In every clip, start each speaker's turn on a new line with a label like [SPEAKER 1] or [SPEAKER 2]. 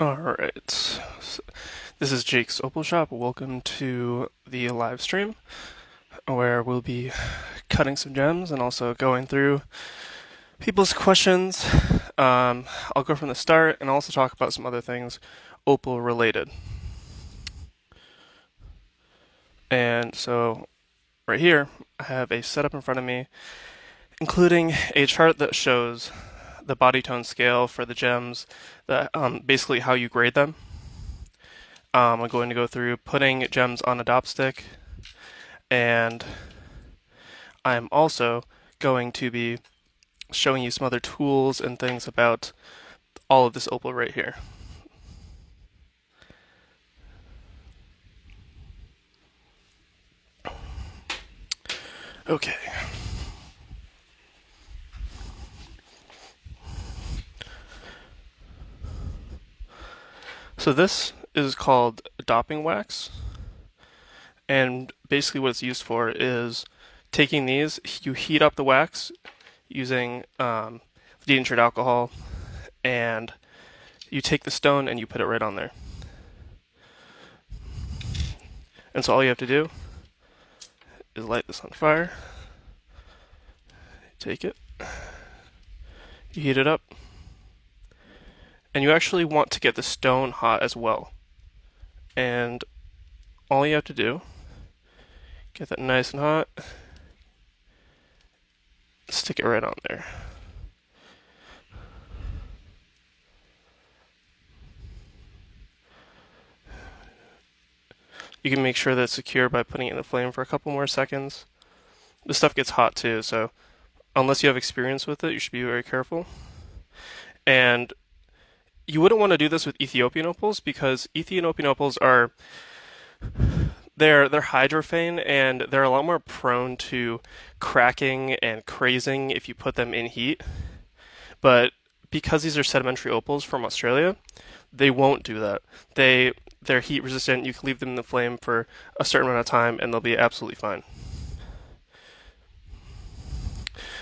[SPEAKER 1] Alright, so this is Jake's Opal Shop. Welcome to the live stream where we'll be cutting some gems and also going through people's questions. I'll go from the start and also talk about some other things Opal related. And so, right here, I have a setup in front of me, including a chart that shows the body tone scale for the gems, that basically how you grade them. I'm going to go through putting gems on a dopstick, and I'm also going to be showing you some other tools and things about all of this opal right here. Okay. So this is called doping wax, and basically what it's used for is taking these, you heat up the wax using denatured alcohol, and you take the stone and you put it right on there. And so all you have to do is light this on fire, take it, you heat it up, and you actually want to get the stone hot as well. And all you have to do, get that nice and hot, stick it right on there. You can make sure that it's secure by putting it in the flame for a couple more seconds. This stuff gets hot too, so unless you have experience with it, you should be very careful. And you wouldn't want to do this with Ethiopian opals because Ethiopian opals are they're hydrophane and they're a lot more prone to cracking and crazing if you put them in heat. But because these are sedimentary opals from Australia, they won't do that. They're heat resistant. You can leave them in the flame for a certain amount of time and they'll be absolutely fine.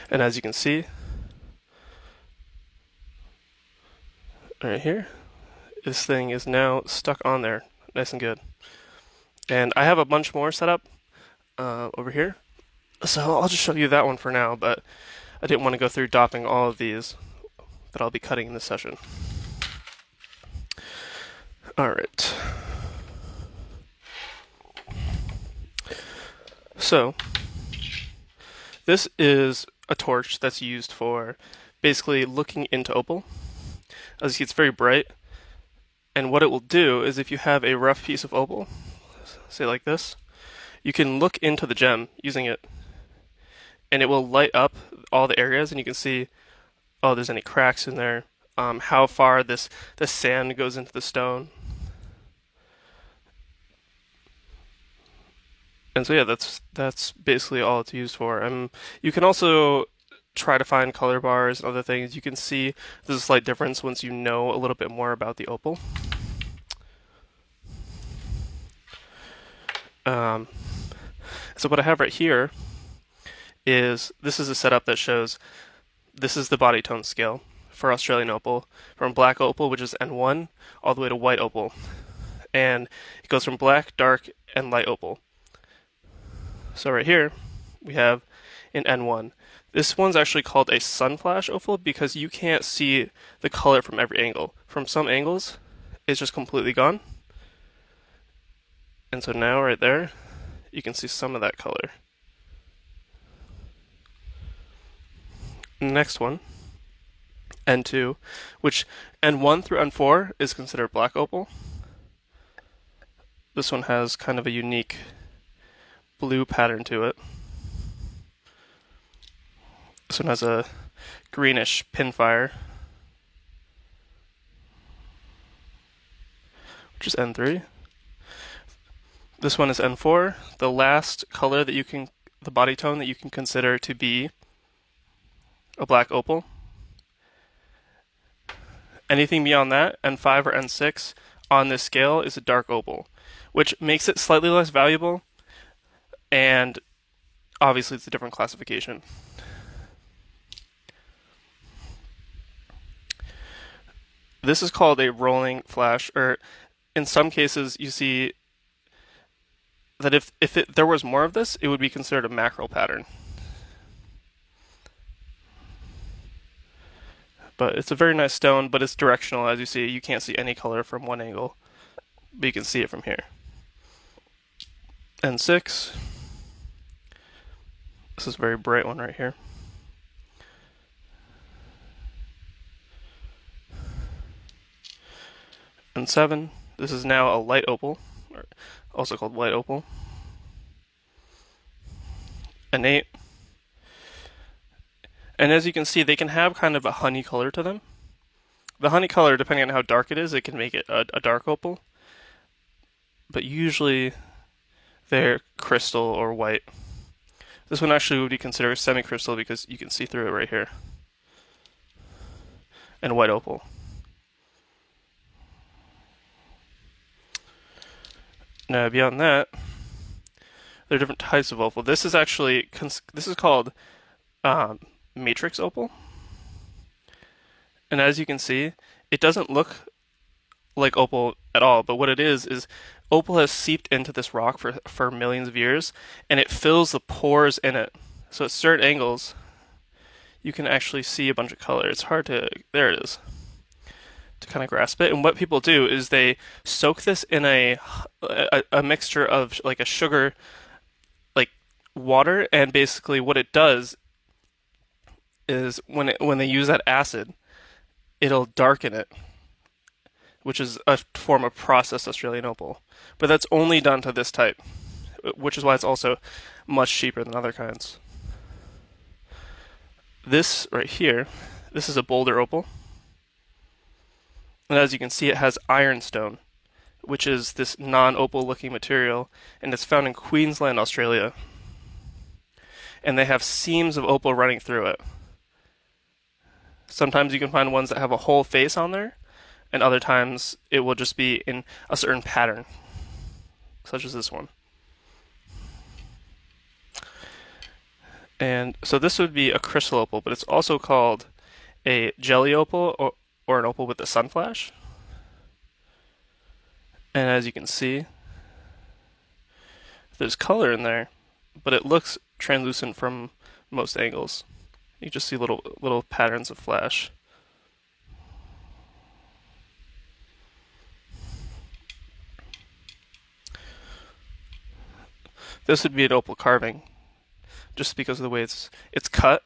[SPEAKER 1] And as you can see right here, this thing is now stuck on there nice and good. And I have a bunch more set up over here. So I'll just show you that one for now, but I didn't want to go through doping all of these that I'll be cutting in this session. Alright. So, this is a torch that's used for basically looking into opal. As you see, it's very bright. And what it will do is if you have a rough piece of opal, say like this, you can look into the gem using it, and it will light up all the areas, and you can see, oh, there's any cracks in there, how far the sand goes into the stone. And so yeah, that's basically all it's used for. You can also try to find color bars and other things. You can see there's a slight difference once you know a little bit more about the opal. Um, so what I have right here is this is a setup that shows this is the body tone scale for Australian opal from black opal, which is N1, all the way to white opal, and it goes from black, dark, and light opal. So right here we have an N1. This one's actually called a sunflash opal because you can't see the color from every angle. From some angles, it's just completely gone. And so now right there, you can see some of that color. Next one, N2, which N1 through N4 is considered black opal. This one has kind of a unique blue pattern to it. This one has a greenish pinfire, which is N3. This one is N4, the last color that you can, the body tone that you can consider to be a black opal. Anything beyond that, N5 or N6 on this scale is a dark opal, which makes it slightly less valuable, and obviously it's a different classification. This is called a rolling flash, or in some cases you see that if there was more of this, it would be considered a macro pattern. But it's a very nice stone, but it's directional. As you see, you can't see any color from one angle, but you can see it from here. N6. This is a very bright one right here. N7. This is now a light opal, also called white opal. N8. And as you can see, they can have kind of a honey color to them. The honey color, depending on how dark it is, it can make it a dark opal. But usually they're crystal or white. This one actually would be considered semi-crystal because you can see through it right here. And white opal. Now beyond that, there are different types of opal. This is actually this is called matrix opal. And as you can see, it doesn't look like opal at all, but what it is opal has seeped into this rock for millions of years, and it fills the pores in it. So at certain angles, you can actually see a bunch of color. It's hard to, there it is, to kind of grasp it. And what people do is they soak this in a mixture of like a sugar, like water, and basically what it does is when they use that acid, it'll darken it, which is a form of processed Australian opal. But that's only done to this type, which is why it's also much cheaper than other kinds. This right here, this is a boulder opal. And as you can see, it has ironstone, which is this non-opal looking material, and it's found in Queensland, Australia. And they have seams of opal running through it. Sometimes you can find ones that have a whole face on there, and other times it will just be in a certain pattern, such as this one. And so this would be a crystal opal, but it's also called a jelly opal or an opal with the sun flash. And as you can see, there's color in there, but it looks translucent from most angles. You just see little patterns of flash. This would be an opal carving, just because of the way it's cut.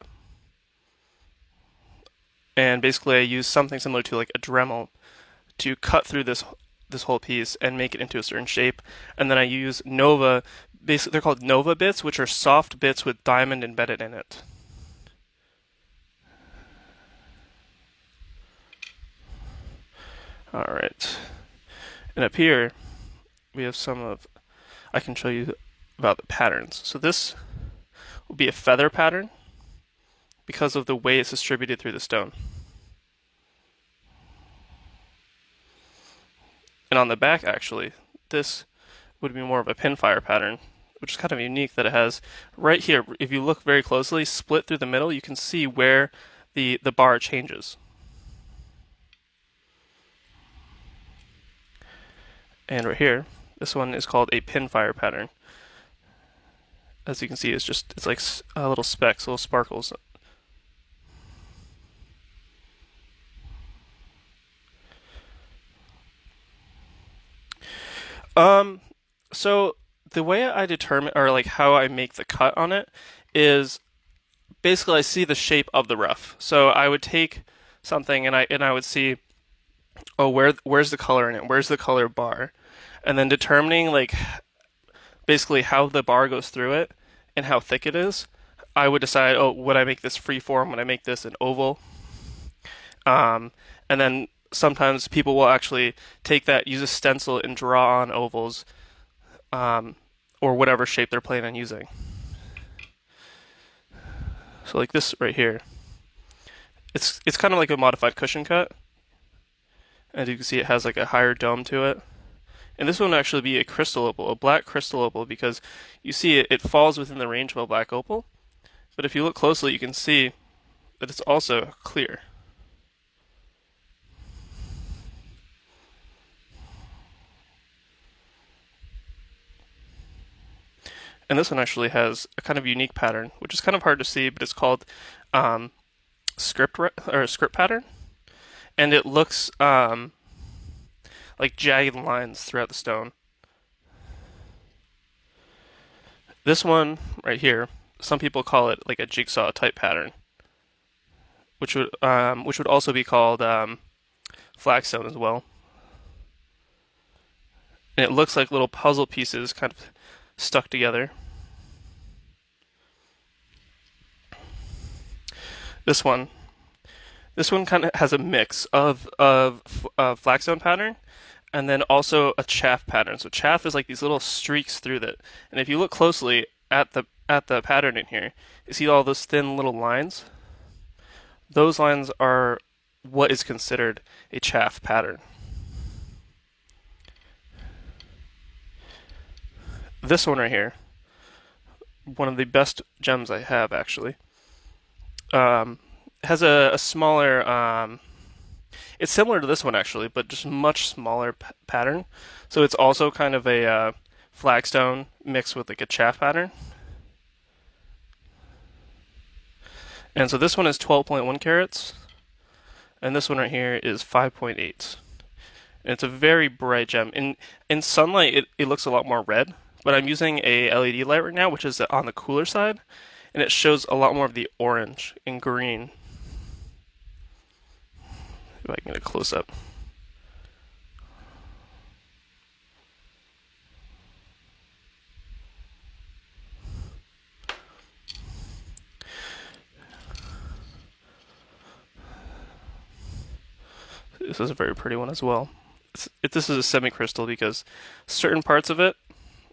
[SPEAKER 1] And basically I use something similar to like a Dremel to cut through this whole piece and make it into a certain shape. And then I use Nova, basically they're called Nova bits, which are soft bits with diamond embedded in it. Alright. And up here, we have I can show you about the patterns. So this will be a feather pattern because of the way it's distributed through the stone. And on the back, actually, this would be more of a pinfire pattern, which is kind of unique that it has right here. If you look very closely, split through the middle, you can see where the bar changes. And right here, this one is called a pinfire pattern. As you can see, it's like little specks, little sparkles. So the way I determine, or like how I make the cut on it, is basically I see the shape of the rough. So I would take something and I would see, oh, where's the color in it? Where's the color bar? And then determining like basically how the bar goes through it and how thick it is, I would decide, oh, would I make this free form? Would I make this an oval? And then sometimes people will actually take that, use a stencil, and draw on ovals, or whatever shape they're planning on using. So like this right here, it's kind of like a modified cushion cut. As you can see, it has like a higher dome to it. And this one would actually be a crystal opal, a black crystal opal, because you see it falls within the range of a black opal. But if you look closely, you can see that it's also clear. And this one actually has a kind of unique pattern, which is kind of hard to see, but it's called um, script pattern, and it looks like jagged lines throughout the stone. This one right here, some people call it like a jigsaw type pattern, which would also be called flagstone as well. And it looks like little puzzle pieces kind of stuck together. This one, this one kind of has a mix of flagstone pattern and then also a chaff pattern. So chaff is like these little streaks through it. And if you look closely at the pattern in here, you see all those thin little lines. Those lines are what is considered a chaff pattern. This one right here, one of the best gems I have actually, has a smaller. It's similar to this one actually, but just much smaller pattern. So it's also kind of a flagstone mixed with like a chaff pattern. And so this one is 12.1 carats, and this one right here is 5.8. And it's a very bright gem. In sunlight, it looks a lot more red, but I'm using a LED light right now, which is on the cooler side, and it shows a lot more of the orange and green. If I can get a close up. This is a very pretty one as well. This is a semi-crystal because certain parts of it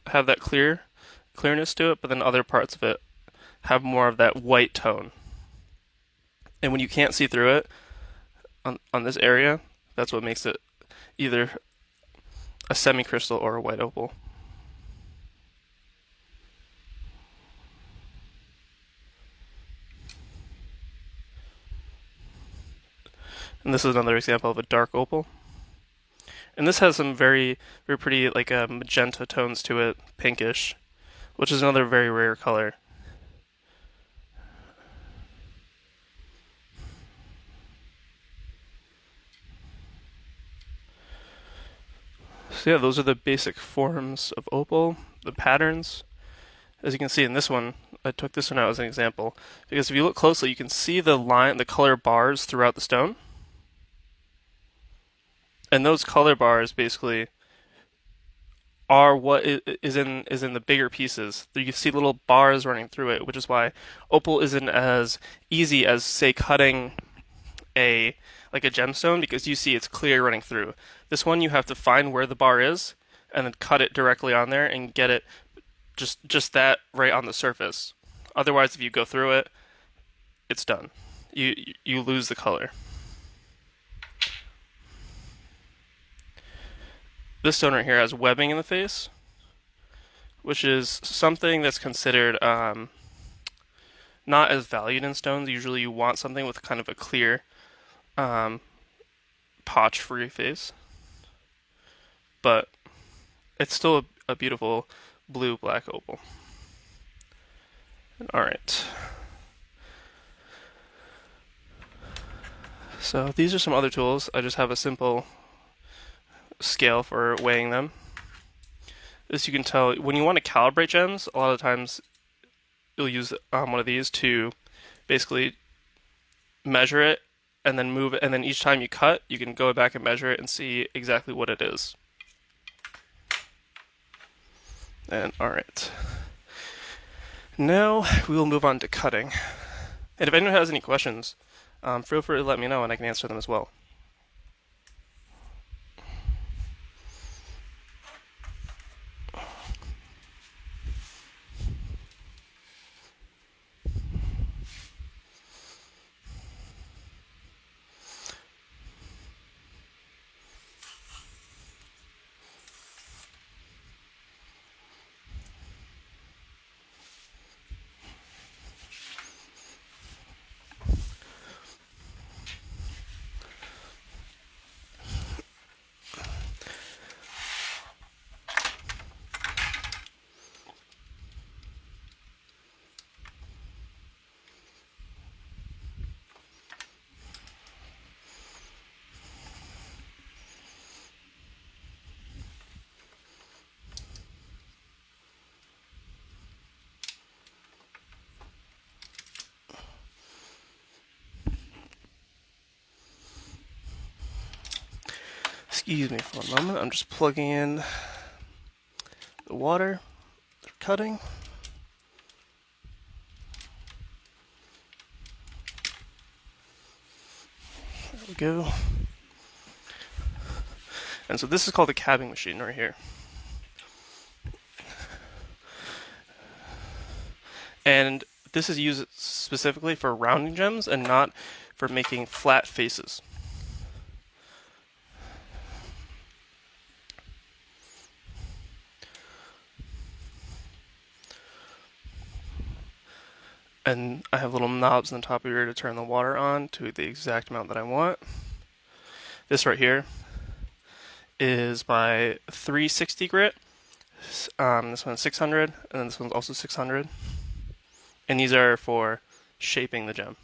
[SPEAKER 1] have that clearness to it, but then other parts of it have more of that white tone. And when you can't see through it on this area, that's what makes it either a semi-crystal or a white opal. And this is another example of a dark opal. And this has some very pretty like magenta tones to it, pinkish, which is another very rare color. So yeah, those are the basic forms of opal, the patterns. As you can see in this one, I took this one out as an example because if you look closely, you can see the color bars throughout the stone. And those color bars basically are what is in the bigger pieces. You see little bars running through it, which is why opal isn't as easy as say cutting a like a gemstone because you see it's clear running through. This one you have to find where the bar is and then cut it directly on there and get it just that right on the surface. Otherwise, if you go through it, it's done. You lose the color. This stone right here has webbing in the face, which is something that's considered not as valued in stones. Usually, you want something with kind of a clear, um, potch-free face, but it's still a beautiful blue black opal. All right. So these are some other tools. I just have a simple scale for weighing them. As you can tell, when you want to calibrate gems, a lot of times you'll use one of these to basically measure it and then move it, and then each time you cut, you can go back and measure it and see exactly what it is. And all right. Now we will move on to cutting. And if anyone has any questions, feel free to let me know and I can answer them as well. Excuse me for a moment, I'm just plugging in the water for cutting. There we go. And so this is called the cabbing machine right here. And this is used specifically for rounding gems and not for making flat faces. And I have little knobs on the top here to turn the water on to the exact amount that I want. This right here is my 360 grit. This one's 600, and then this one's also 600. And these are for shaping the gem.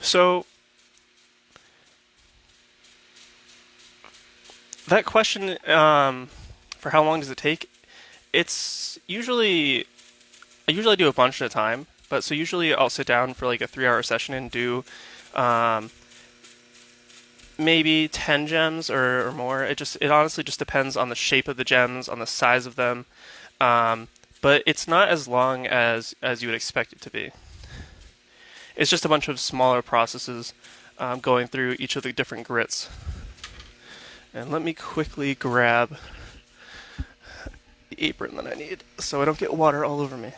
[SPEAKER 1] So that question, for how long does it take? It's usually, I usually do a bunch at a time, but so usually I'll sit down for like a 3-hour session and do maybe 10 gems or more. It honestly just depends on the shape of the gems, on the size of them. But it's not as long as you would expect it to be. It's just a bunch of smaller processes going through each of the different grits. And let me quickly grab the apron that I need so I don't get water all over me.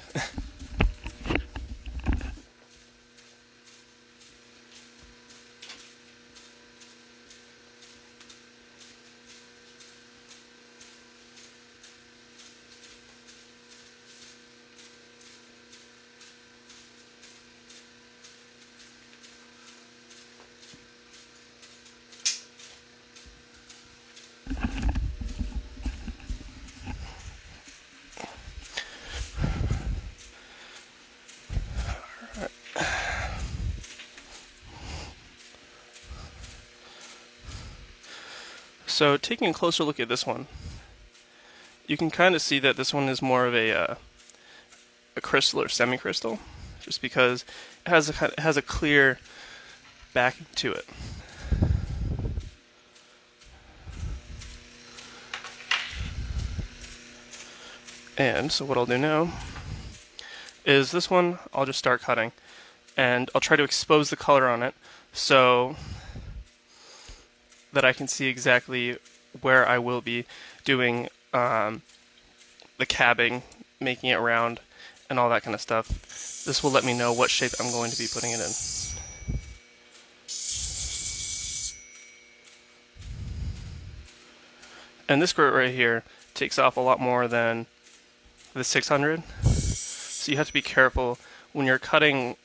[SPEAKER 1] So taking a closer look at this one, you can kind of see that this one is more of a crystal or semi-crystal, just because it has a clear backing to it. And so what I'll do now is this one, I'll just start cutting, and I'll try to expose the color on it so that I can see exactly where I will be doing the cabbing, making it round, and all that kind of stuff. This will let me know what shape I'm going to be putting it in. And this grit right here takes off a lot more than the 600, so you have to be careful when you're cutting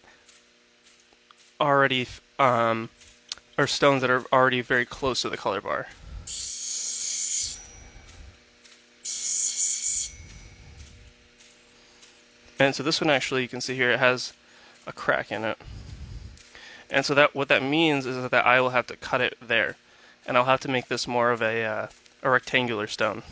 [SPEAKER 1] already or stones that are already very close to the color bar. And so this one actually, you can see here, it has a crack in it. And so that what that means is that I will have to cut it there, and I'll have to make this more of a rectangular stone.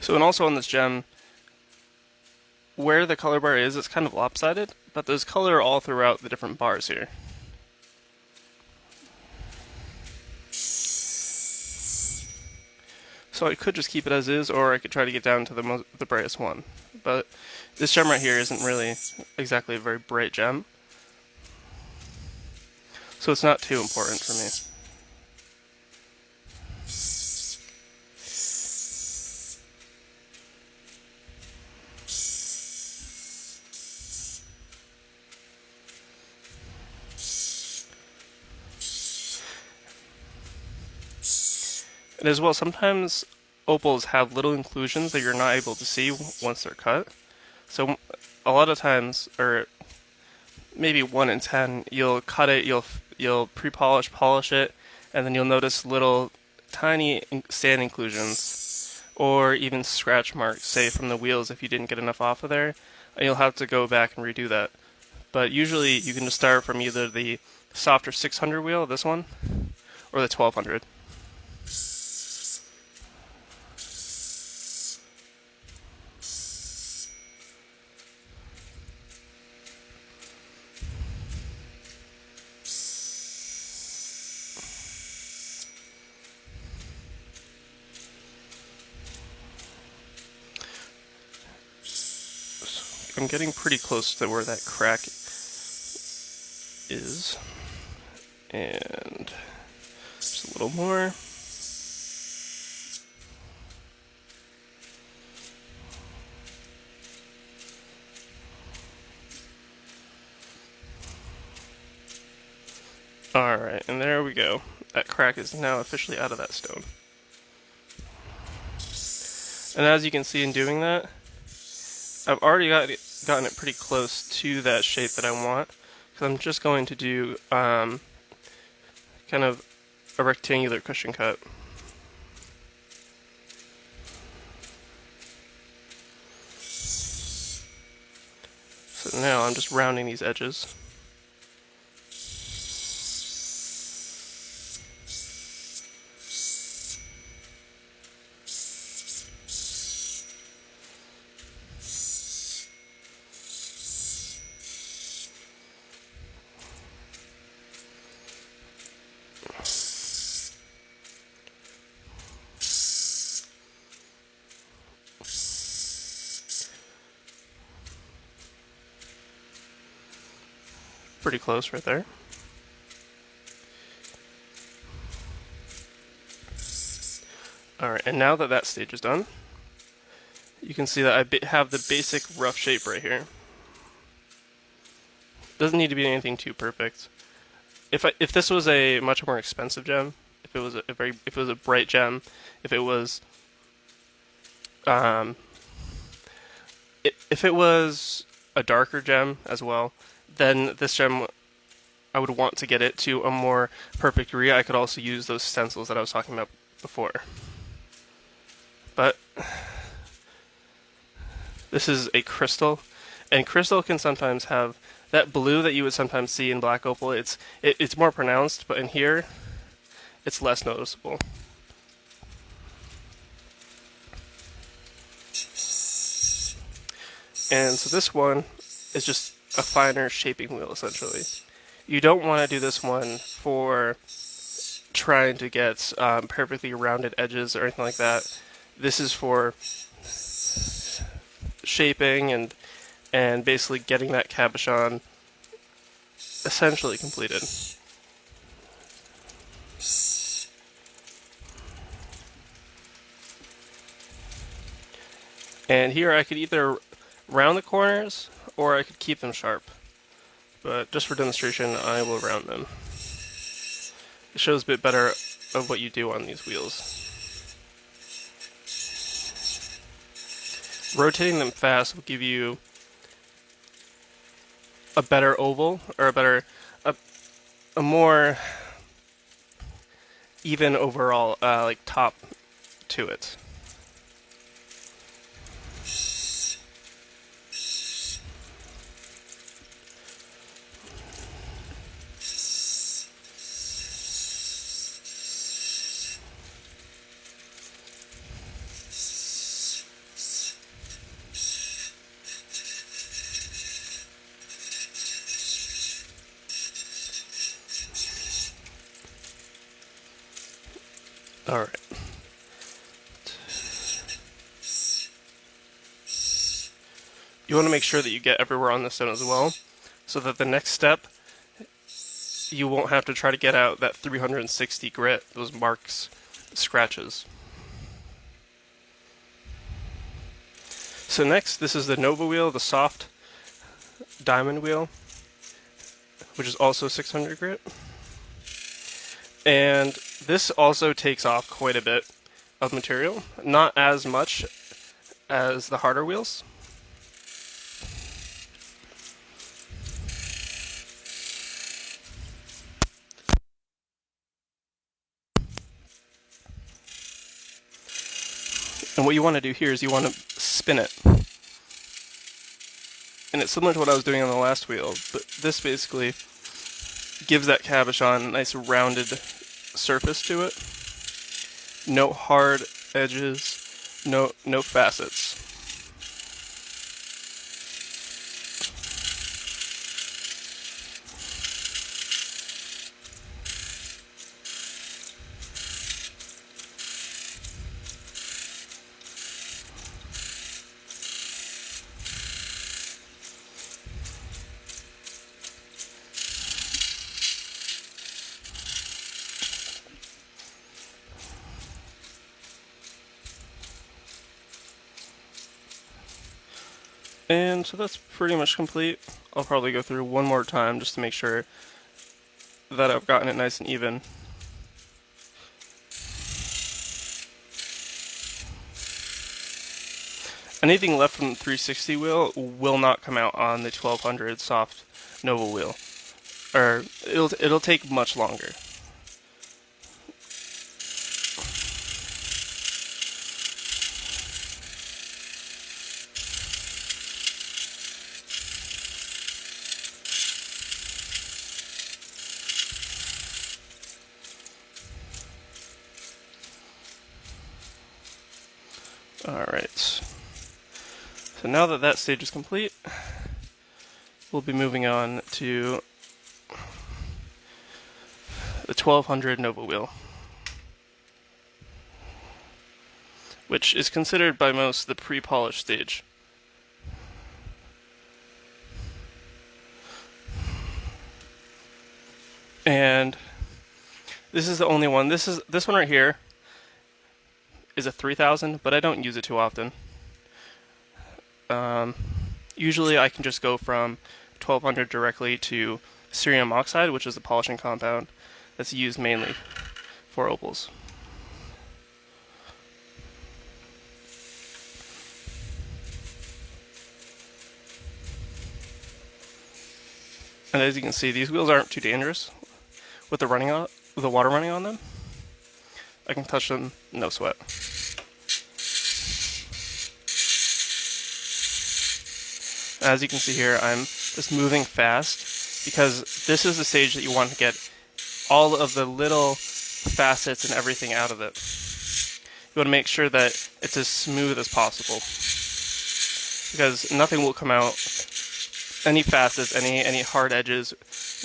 [SPEAKER 1] So, and also on this gem, where the color bar is, it's kind of lopsided, but there's color all throughout the different bars here. So I could just keep it as is, or I could try to get down to the brightest one. But this gem right here isn't really exactly a very bright gem, so it's not too important for me. And as well, sometimes opals have little inclusions that you're not able to see once they're cut. So a lot of times, or maybe 1 in 10, you'll cut it, you'll polish it, and then you'll notice little tiny sand inclusions or even scratch marks, say from the wheels if you didn't get enough off of there, and you'll have to go back and redo that. But usually you can just start from either the softer 600 wheel, this one, or the 1200. I'm getting pretty close to where that crack is. And just a little more. Alright, and there we go. That crack is now officially out of that stone. And as you can see in doing that, I've already gotten it pretty close to that shape that I want. Because I'm just going to do kind of a rectangular cushion cut. So now I'm just rounding these edges. Pretty close right there. Alright, and now that that stage is done, you can see that I have the basic rough shape right here. Doesn't need to be anything too perfect. If this was a much more expensive gem, if it was a bright gem, if it was if it was a darker gem as well, then this gem, I would want to get it to a more perfect degree. I could also use those stencils that I was talking about before. But this is a crystal, and crystal can sometimes have that blue that you would sometimes see in black opal. It's more pronounced, but in here, it's less noticeable. And so this one is just a finer shaping wheel, essentially. You don't want to do this one for trying to get perfectly rounded edges or anything like that. This is for shaping and basically getting that cabochon essentially completed. And here I could either round the corners or I could keep them sharp. But just for demonstration, I will round them. It shows a bit better of what you do on these wheels. Rotating them fast will give you a better oval, or a more even overall like top to it. Alright. You want to make sure that you get everywhere on the stone as well, so that the next step, you won't have to try to get out that 360 grit, those marks, scratches. So next, this is the Nova wheel, the soft diamond wheel, which is also 600 grit. And this also takes off quite a bit of material, not as much as the harder wheels. And what you want to do here is you want to spin it. And it's similar to what I was doing on the last wheel, but this basically gives that cabochon a nice rounded surface to it. No hard edges, no facets. And so that's pretty much complete. I'll probably go through one more time just to make sure that I've gotten it nice and even. Anything left from the 360 wheel will not come out on the 1200 soft Nova wheel, or it'll take much longer. Alright, so now that that stage is complete, we'll be moving on to the 1200 Nova wheel, which is considered by most the pre-polish stage. And this is the only one. This one right here is a 3000, but I don't use it too often. Usually I can just go from 1200 directly to cerium oxide, which is a polishing compound that's used mainly for opals. And as you can see, these wheels aren't too dangerous with the water running on them. I can touch them, no sweat. As you can see here, I'm just moving fast because this is the stage that you want to get all of the little facets and everything out of it. You want to make sure that it's as smooth as possible because nothing will come out, any facets, any hard edges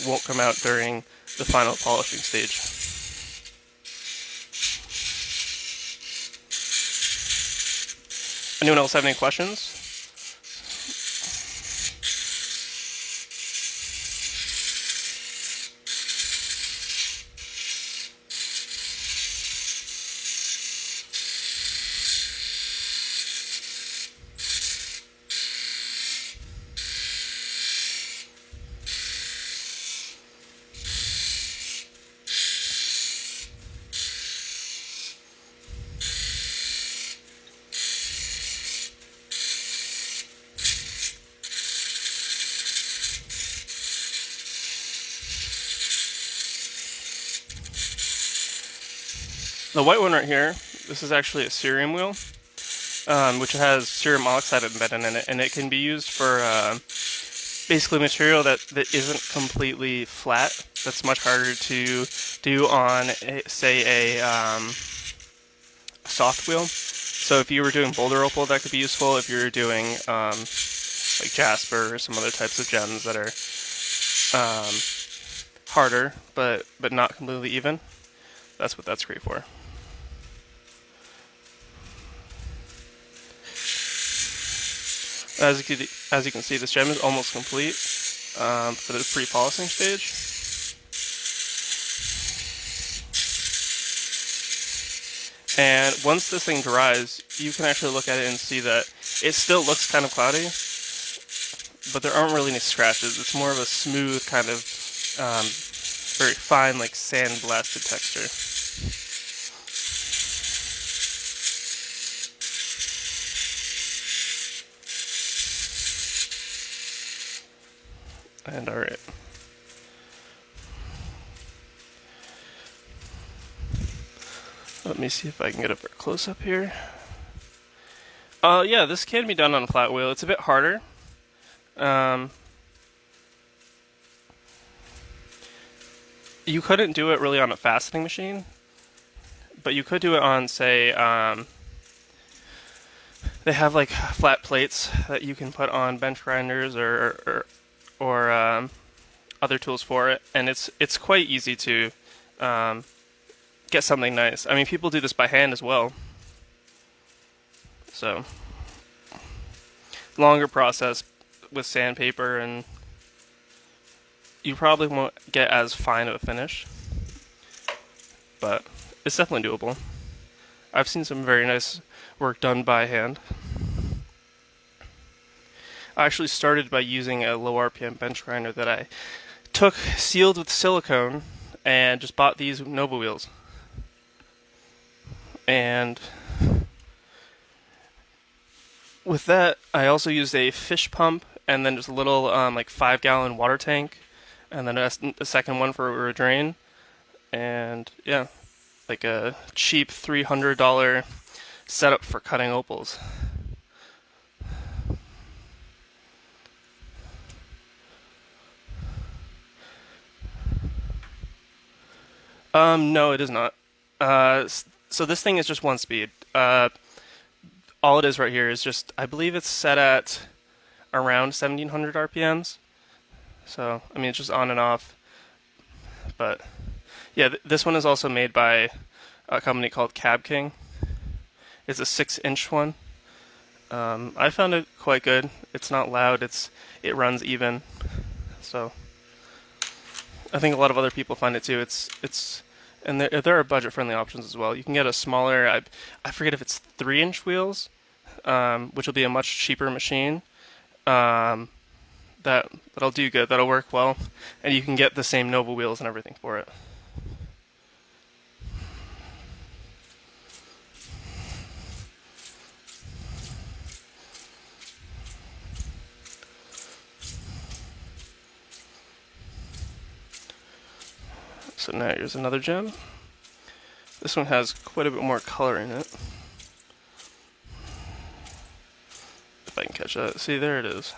[SPEAKER 1] won't come out during the final polishing stage. Anyone else have any questions? The white one right here, this is actually a cerium wheel, which has cerium oxide embedded in it, and it can be used for basically material that isn't completely flat. That's much harder to do on, say, a soft wheel. So if you were doing boulder opal, that could be useful. If you're doing like jasper or some other types of gems that are harder but not completely even, that's what that's great for. As you can see, this gem is almost complete for the pre-polishing stage. And once this thing dries, you can actually look at it and see that it still looks kind of cloudy, but there aren't really any scratches. It's more of a smooth kind of very fine, like sand-blasted texture. And alright. Let me see if I can get a close up here. Yeah, this can be done on a flat wheel. It's a bit harder. Um, you couldn't do it really on a faceting machine, but you could do it on, say, they have like flat plates that you can put on bench grinders or other tools for it, and it's quite easy to um, get something nice. I mean, people do this by hand as well, so longer process with sandpaper, and you probably won't get as fine of a finish, but it's definitely doable. I've seen some very nice work done by hand. I actually started by using a low RPM bench grinder that I took sealed with silicone and just bought these Nova wheels. And with that, I also used a fish pump and then just a little like 5 gallon water tank, and then a second one for a drain. And yeah, like a cheap $300 setup for cutting opals. No, it is not. So this thing is just one speed. All it is right here is just, I believe it's set at around 1700 RPMs. So, I mean, it's just on and off. But yeah, this one is also made by a company called Cab King. It's a 6-inch one. I found it quite good. It's not loud. It runs even. So I think a lot of other people find it too. And there are budget friendly options as well. You can get a smaller. I forget if it's 3-inch wheels, which will be a much cheaper machine. Um, that'll do good. That'll work well, and you can get the same Nova wheels and everything for it. So now here's another gem. This one has quite a bit more color in it. If I can catch that. See, there it is.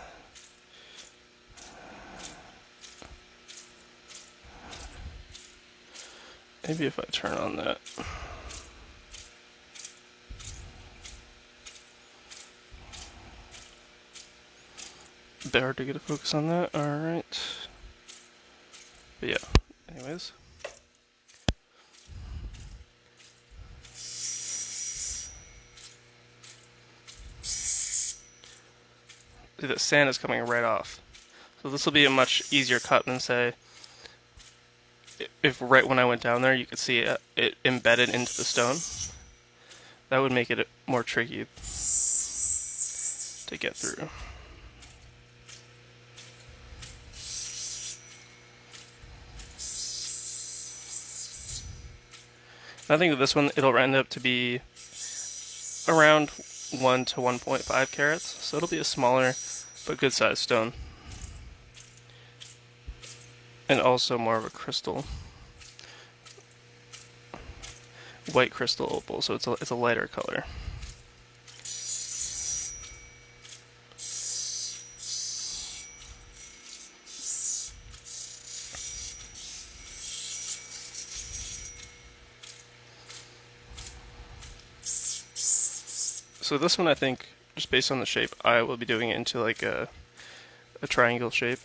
[SPEAKER 1] Maybe if I turn on that. A bit hard to get a focus on that. Alright. But yeah, anyways. See, that sand is coming right off. So this will be a much easier cut than, say, if right when I went down there you could see it embedded into the stone. That would make it more tricky to get through. I think with this one it'll end up to be around 1 to 1.5 carats, so it'll be a smaller but good sized stone. And also more of a crystal. White crystal opal, so it's a lighter color. So this one, I think, just based on the shape, I will be doing it into like a triangle shape.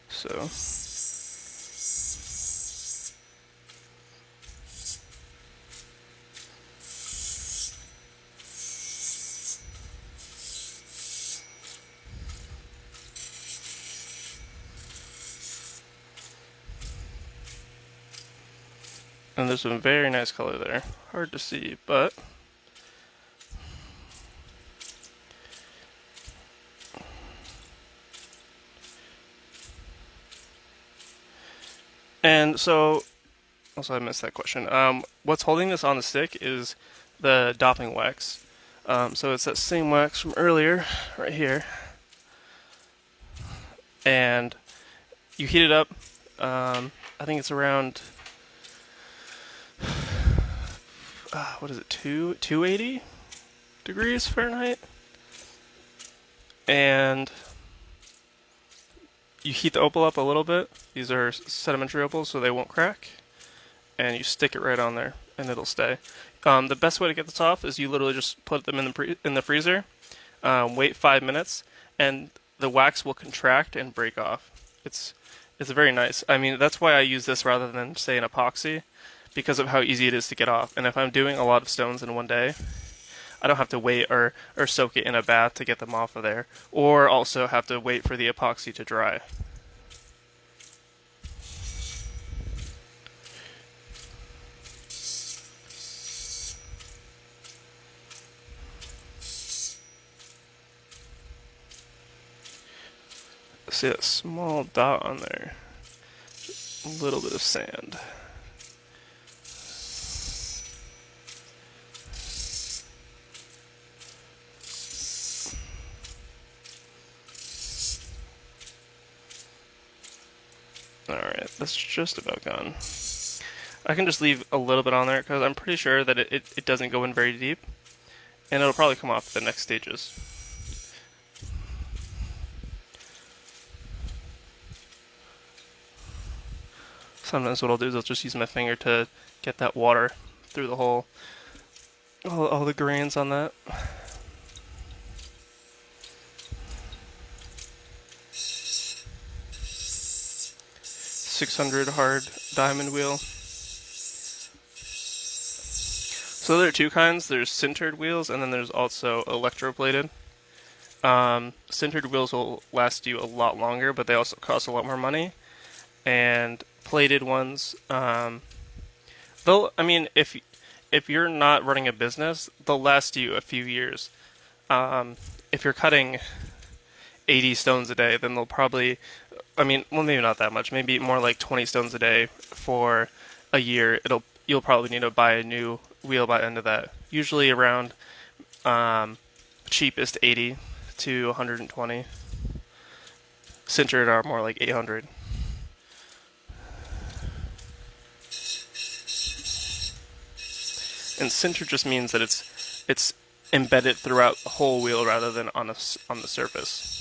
[SPEAKER 1] So and there's some very nice color there. Hard to see, but and so also I missed that question. What's holding this on the stick is the doping wax. So it's that same wax from earlier, right here, and you heat it up. I think it's around what is it, 280 degrees Fahrenheit. And you heat the opal up a little bit. These are sedimentary opals, so they won't crack. And you stick it right on there, and it'll stay. The best way to get this off is you literally just put them in the freezer, wait 5 minutes, and the wax will contract and break off. It's very nice. I mean, that's why I use this rather than, say, an epoxy, because of how easy it is to get off. And if I'm doing a lot of stones in one day, I don't have to wait or soak it in a bath to get them off of there, or also have to wait for the epoxy to dry. See that small dot on there? Just a little bit of sand. Alright, that's just about gone. I can just leave a little bit on there because I'm pretty sure that it doesn't go in very deep. And it'll probably come off the next stages. Sometimes what I'll do is I'll just use my finger to get that water through the hole. All the grains on that. .600 hard diamond wheel. So there are two kinds. There's sintered wheels, and then there's also electroplated. Sintered wheels will last you a lot longer, but they also cost a lot more money. And plated ones, they'll, I mean, if you're not running a business, they'll last you a few years. If you're cutting 80 stones a day, then they'll probably, I mean, well, maybe not that much, maybe more like 20 stones a day for a year. You'll probably need to buy a new wheel by the end of that. Usually around cheapest 80 to 120. Sintered are more like 800. And sintered just means that it's embedded throughout the whole wheel rather than on the surface.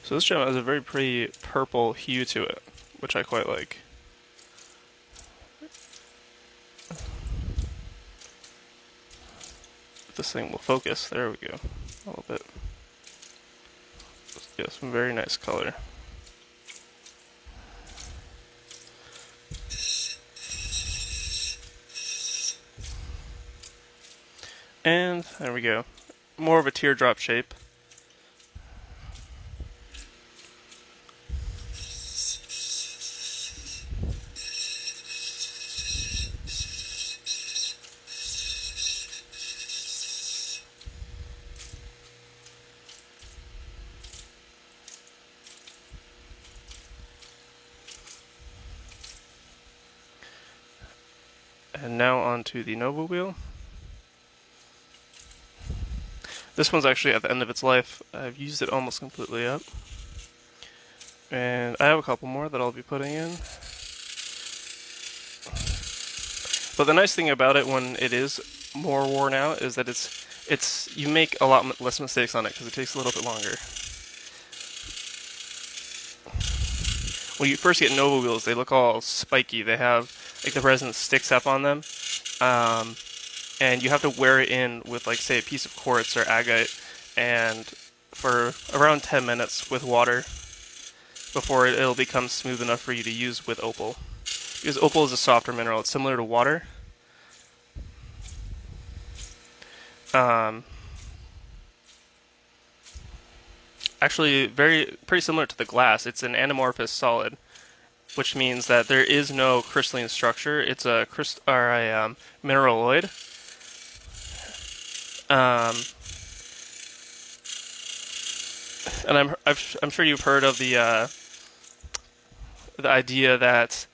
[SPEAKER 1] So this gem has a very pretty purple hue to it, which I quite like. This thing will focus. There we go. A little bit. Yeah, some very nice color. And there we go. More of a teardrop shape. And now onto the Nova wheel. This one's actually at the end of its life. I've used it almost completely up. And I have a couple more that I'll be putting in. But the nice thing about it when it is more worn out is that you make a lot less mistakes on it because it takes a little bit longer. When you first get Nova wheels, they look all spiky. They have, like, the resin sticks up on them. And you have to wear it in with, like, say, a piece of quartz or agate, and for around 10 minutes with water before it'll become smooth enough for you to use with opal. Because opal is a softer mineral. It's similar to water. Actually, pretty similar to the glass. It's an anamorphous solid, which means that there is no crystalline structure. It's a mineraloid. And I'm sure you've heard of the idea that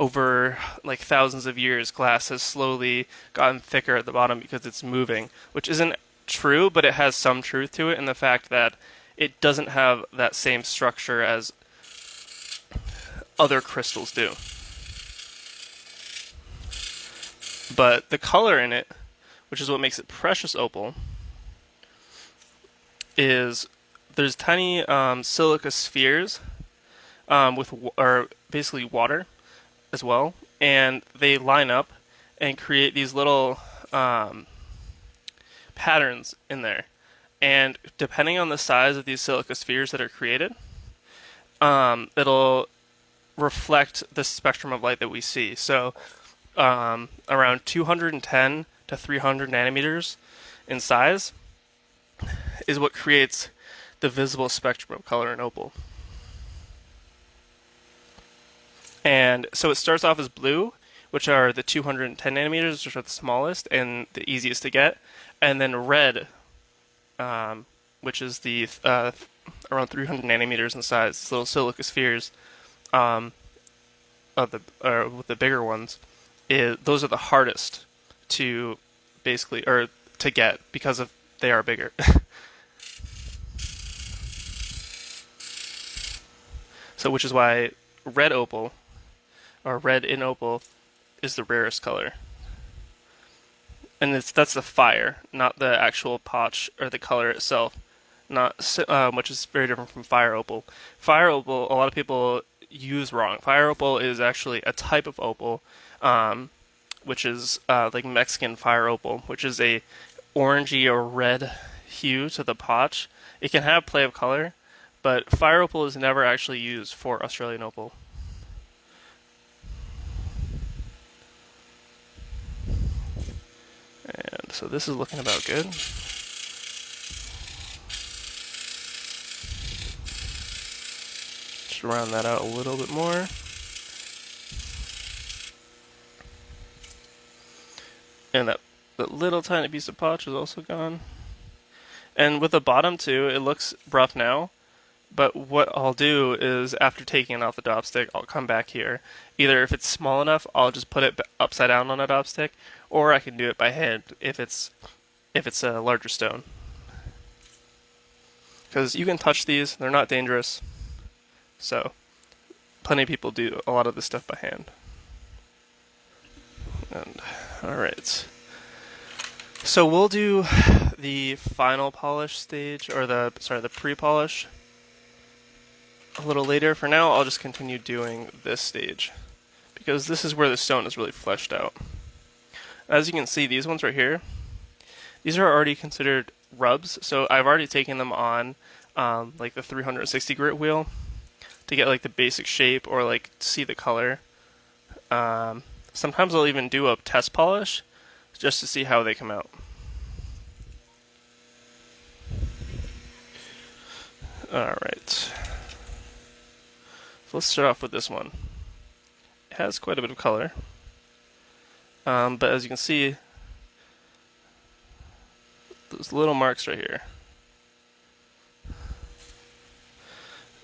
[SPEAKER 1] over like thousands of years, glass has slowly gotten thicker at the bottom because it's moving, which isn't true, but it has some truth to it in the fact that it doesn't have that same structure as other crystals do. But the color in it, which is what makes it precious opal, is there's tiny silica spheres or basically water as well, and they line up and create these little patterns in there. And depending on the size of these silica spheres that are created, it'll reflect the spectrum of light that we see. So around 210 to 300 nanometers in size is what creates the visible spectrum of color in opal. And so it starts off as blue, which are the 210 nanometers, which are the smallest and the easiest to get, and then red, which is the around 300 nanometers in size. These little silica spheres, with the bigger ones, those are the hardest to basically or to get because of they are bigger. So, which is why red opal or red in opal is the rarest color. And that's the fire, not the actual potch or the color itself, not which is very different from fire opal. Fire opal, a lot of people use wrong. Fire opal is actually a type of opal, which is like Mexican fire opal, which is a orangey or red hue to the potch. It can have play of color, but fire opal is never actually used for Australian opal. And so this is looking about good. Just round that out a little bit more. And that little tiny piece of potch is also gone. And with the bottom too, it looks rough now. But what I'll do is, after taking it off the dopstick, I'll come back here. Either if it's small enough, I'll just put it upside down on a dopstick, or I can do it by hand if it's a larger stone. Because you can touch these, they're not dangerous. So, plenty of people do a lot of this stuff by hand. And, alright. So we'll do the final polish stage, or the pre-polish a little later. For now, I'll just continue doing this stage, because this is where the stone is really fleshed out. As you can see, these ones right here, these are already considered rubs, so I've already taken them on like the 360 grit wheel to get like the basic shape or like see the color. Sometimes I'll even do a test polish just to see how they come out. Alright. So let's start off with this one. It has quite a bit of color. But as you can see, those little marks right here,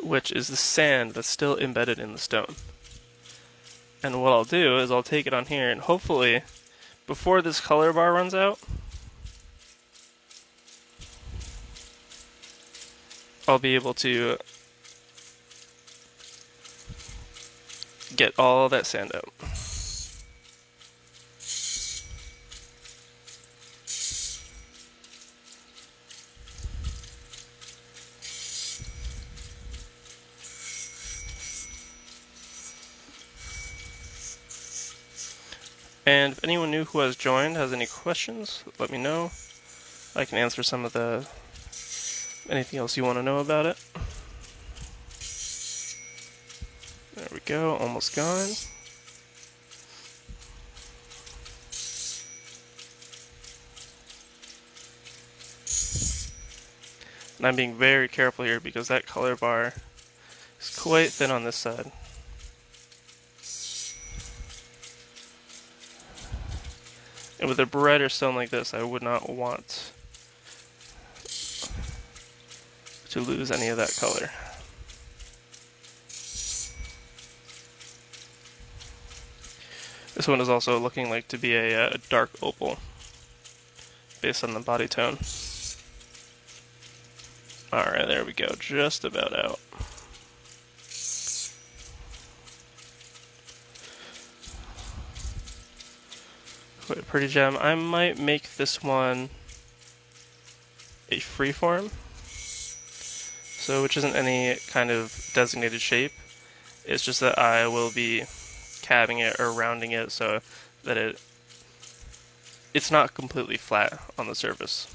[SPEAKER 1] which is the sand that's still embedded in the stone. And what I'll do is I'll take it on here, and hopefully, before this color bar runs out, I'll be able to get all that sand out. And if anyone new who has joined has any questions, let me know. I can answer some of anything else you want to know about it. There we go, almost gone. And I'm being very careful here because that color bar is quite thin on this side. And with a brighter stone like this, I would not want to lose any of that color. This one is also looking like to be a dark opal, based on the body tone. Alright, there we go, just about out. Quite a pretty gem. I might make this one a freeform, so which isn't any kind of designated shape. It's just that I will be cabbing it or rounding it so that it's not completely flat on the surface.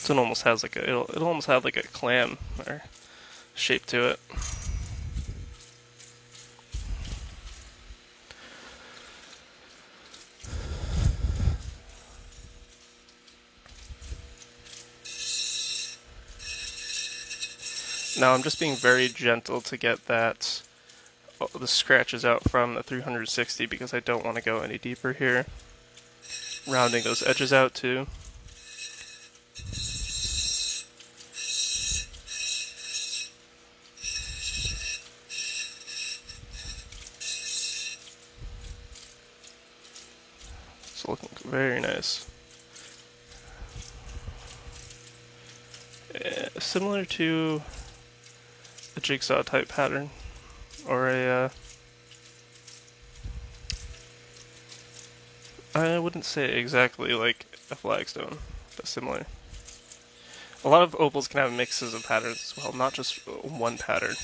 [SPEAKER 1] So it almost has like it'll almost have like a clam or shape to it. Now I'm just being very gentle to get that the scratches out from the 360 because I don't want to go any deeper here. Rounding those edges out too. It's looking very nice. Similar to a jigsaw type pattern, or I wouldn't say exactly like a flagstone, but similar. A lot of opals can have mixes of patterns as well, not just one pattern.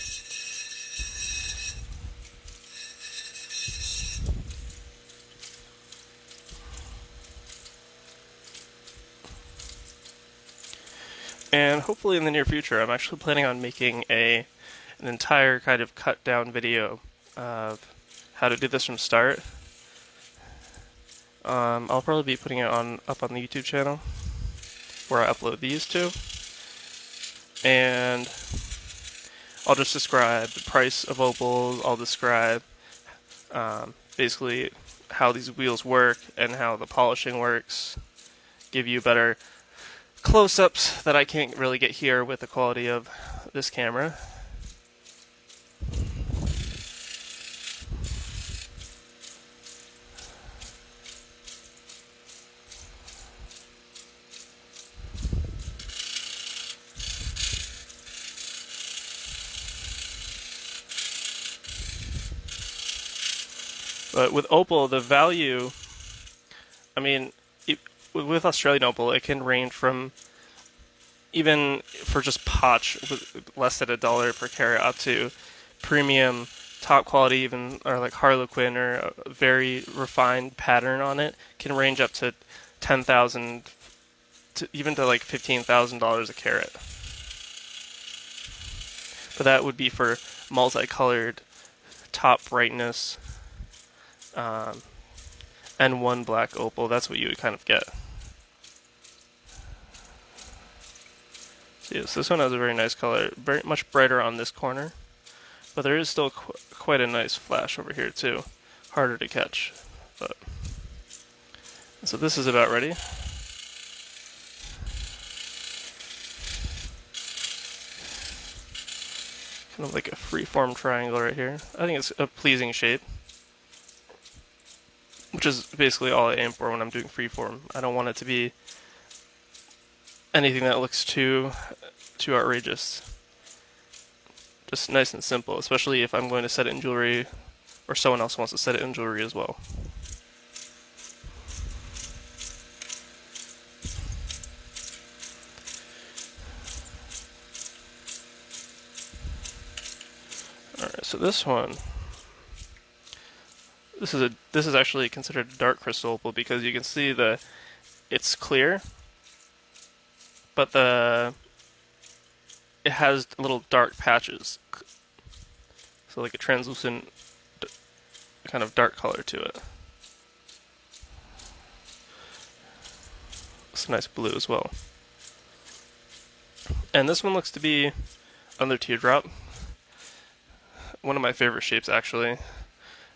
[SPEAKER 1] And hopefully in the near future, I'm actually planning on making an entire kind of cut down video of how to do this from start. I'll probably be putting it up on the YouTube channel where I upload these to, and I'll just describe the price of opals. I'll describe basically how these wheels work and how the polishing works. Give you better close-ups that I can't really get here with the quality of this camera. But with opal, the value, I mean, with Australian opal, it can range from, even for just potch, with less than $1 per carat, up to premium, top quality, even, or like Harlequin, or a very refined pattern on it, can range up to $10,000 to even to like $15,000 a carat. But that would be for multicolored, top brightness, and one black opal. That's what you would kind of get. So yes, this one has a very nice color, very much brighter on this corner, but there is still quite a nice flash over here too. Harder to catch, but so this is about ready. Kind of like a free-form triangle right here. I think it's a pleasing shape, which is basically all I aim for when I'm doing freeform. I don't want it to be anything that looks too outrageous. Just nice and simple, especially if I'm going to set it in jewelry, or someone else wants to set it in jewelry as well. Alright, so this one, this is actually considered a dark crystal opal because you can see it's clear, but it has little dark patches, so like a translucent kind of dark color to it. It's a nice blue as well. And this one looks to be another teardrop. One of my favorite shapes, actually.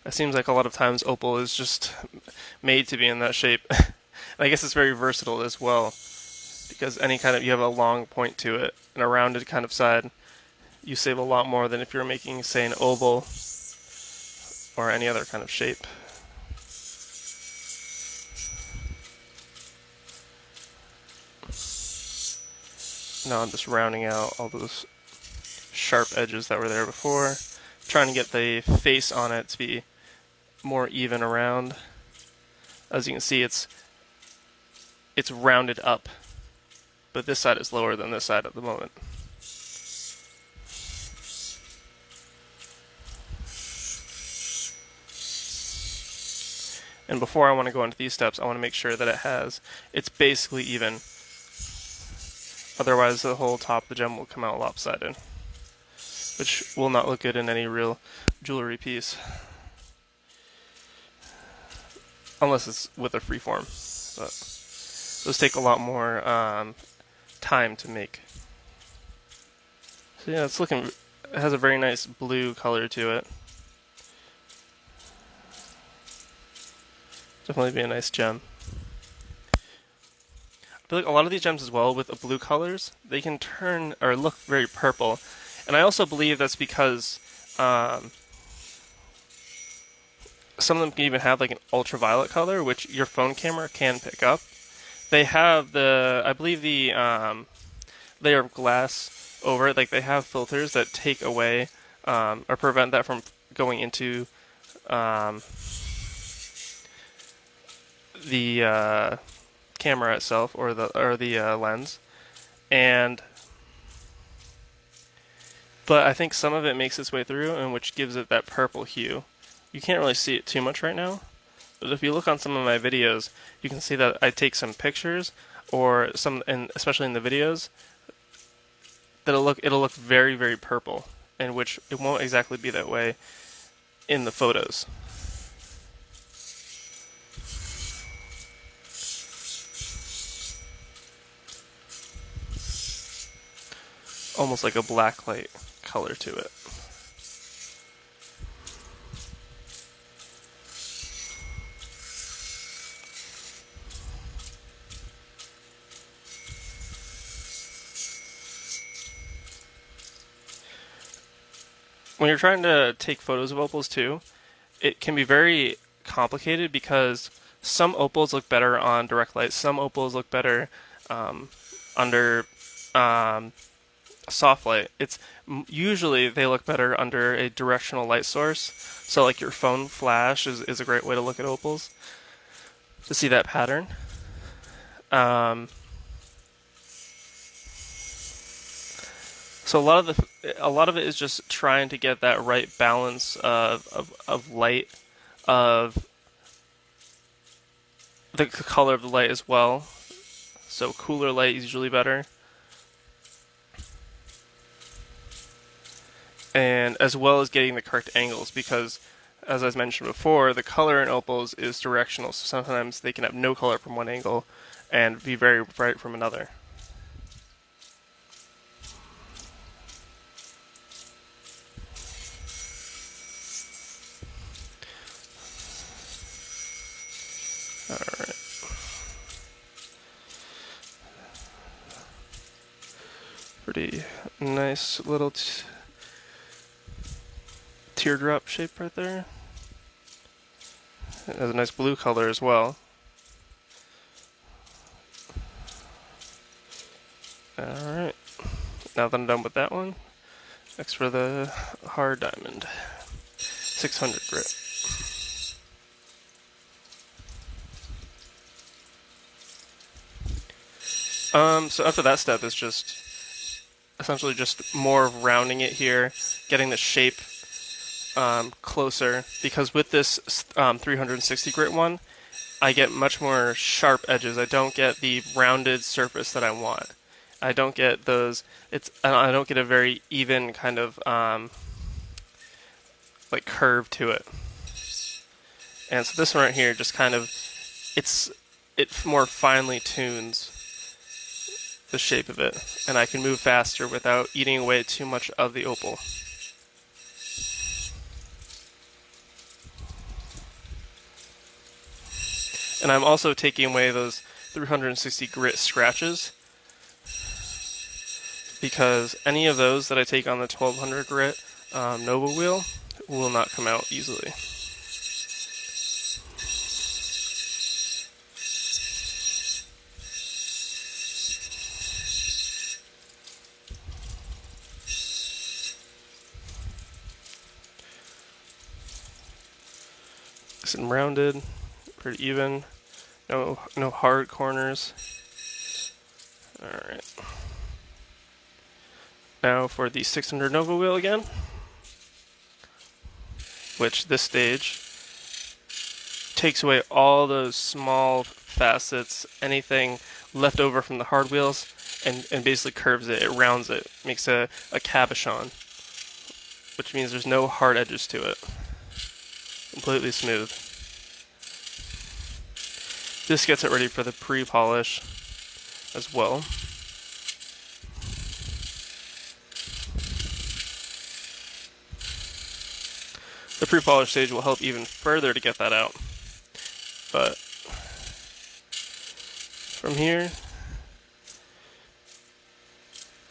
[SPEAKER 1] It seems like a lot of times opal is just made to be in that shape. And I guess it's very versatile as well, because any kind of, you have a long point to it and a rounded kind of side, you save a lot more than if you're making, say, an oval or any other kind of shape. Now I'm just rounding out all those sharp edges that were there before, trying to get the face on it to be more even around. As you can see, it's rounded up, but this side is lower than this side at the moment. And before I want to go into these steps, I want to make sure that it's basically even. Otherwise, the whole top of the gem will come out lopsided, which will not look good in any real jewelry piece. Unless it's with a freeform. But those take a lot more time to make. So yeah, it has a very nice blue color to it. Definitely be a nice gem. I feel like a lot of these gems as well, with the blue colors, they can turn or look very purple. And I also believe that's because some of them can even have like an ultraviolet color, which your phone camera can pick up. They have I believe the layer of glass over it, like they have filters that take away or prevent that from going into the camera itself or the lens. But I think some of it makes its way through, and which gives it that purple hue. You can't really see it too much right now, but if you look on some of my videos, you can see that I take some pictures, and especially in the videos, that it'll look very, very purple, and which it won't exactly be that way in the photos. Almost like a blacklight color to it. When you're trying to take photos of opals too, it can be very complicated because some opals look better on direct light, some opals look better under soft light. Usually they look better under a directional light source. So like your phone flash is a great way to look at opals to see that pattern. So a lot of it is just trying to get that right balance of light, of the color of the light as well. So cooler light is usually better. And as well as getting the correct angles, because as I mentioned before, the color in opals is directional, so sometimes they can have no color from one angle and be very bright from another. Alright. Pretty nice little teardrop shape right there. It has a nice blue color as well. Alright, now that I'm done with that one, next for the hard diamond, 600 grit. So after that step is just essentially just more rounding it here, getting the shape closer, because with this 360 grit one, I get much more sharp edges. I don't get the rounded surface that I want. I don't get those. I don't get a very even kind of like curve to it. And so this one right here just kind of it more finely tunes the shape of it, and I can move faster without eating away too much of the opal. And I'm also taking away those 360 grit scratches, because any of those that I take on the 1200 grit Nova wheel will not come out easily. Nice and rounded, pretty even. No hard corners. Alright. Now for the 600 Nova wheel again, which this stage takes away all those small facets, anything left over from the hard wheels, and basically curves it, it rounds it, makes a cabochon, which means there's no hard edges to it. Completely smooth. This gets it ready for the pre-polish as well. The pre-polish stage will help even further to get that out. But from here,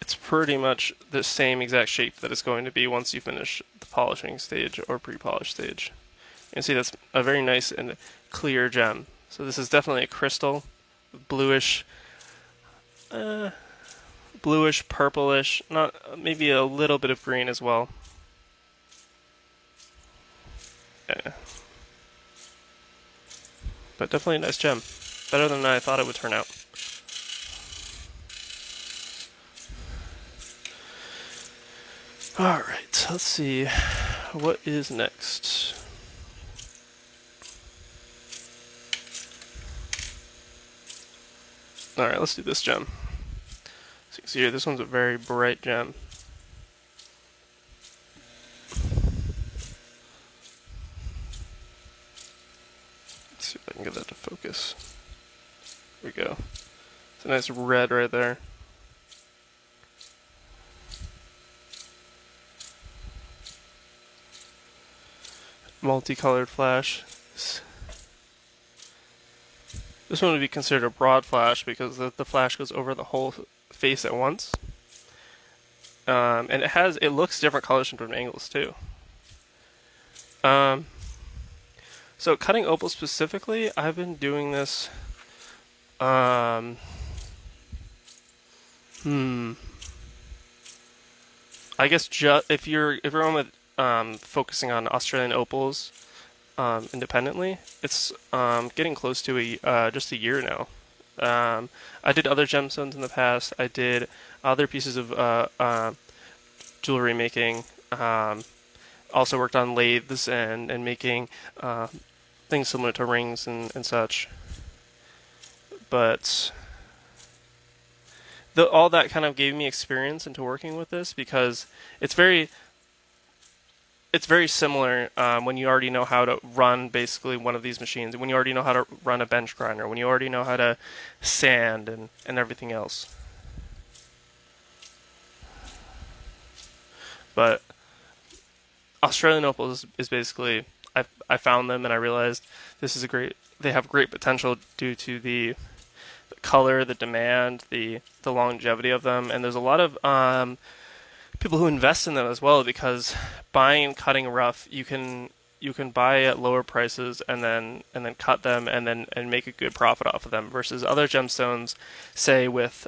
[SPEAKER 1] it's pretty much the same exact shape that it's going to be once you finish the polishing stage or pre-polish stage. You can see that's a very nice and clear gem. So this is definitely a crystal, bluish, purplish, not maybe a little bit of green as well. Yeah. But definitely a nice gem. Better than I thought it would turn out. Alright, let's see. What is next? Alright, let's do this gem. So you can see here, this one's a very bright gem. Let's see if I can get that to focus. There we go. It's a nice red right there. Multicolored flash. This one would be considered a broad flash because the flash goes over the whole face at once. And it looks different colors from different angles too. So cutting opal specifically, I've been doing this. I guess if you're on with focusing on Australian opals independently, it's getting close to just a year now. I did other gemstones in the past. I did other pieces of jewelry making. Also worked on lathes and making things similar to rings and such. But all that kind of gave me experience into working with this because it's very similar when you already know how to run basically one of these machines, when you already know how to run a bench grinder, when you already know how to sand and everything else. But Australian opals is basically, I found them and I realized they have great potential due to the color, the demand, the longevity of them, and there's a lot of people who invest in them as well because buying and cutting rough, you can buy at lower prices and then cut them and make a good profit off of them versus other gemstones, say with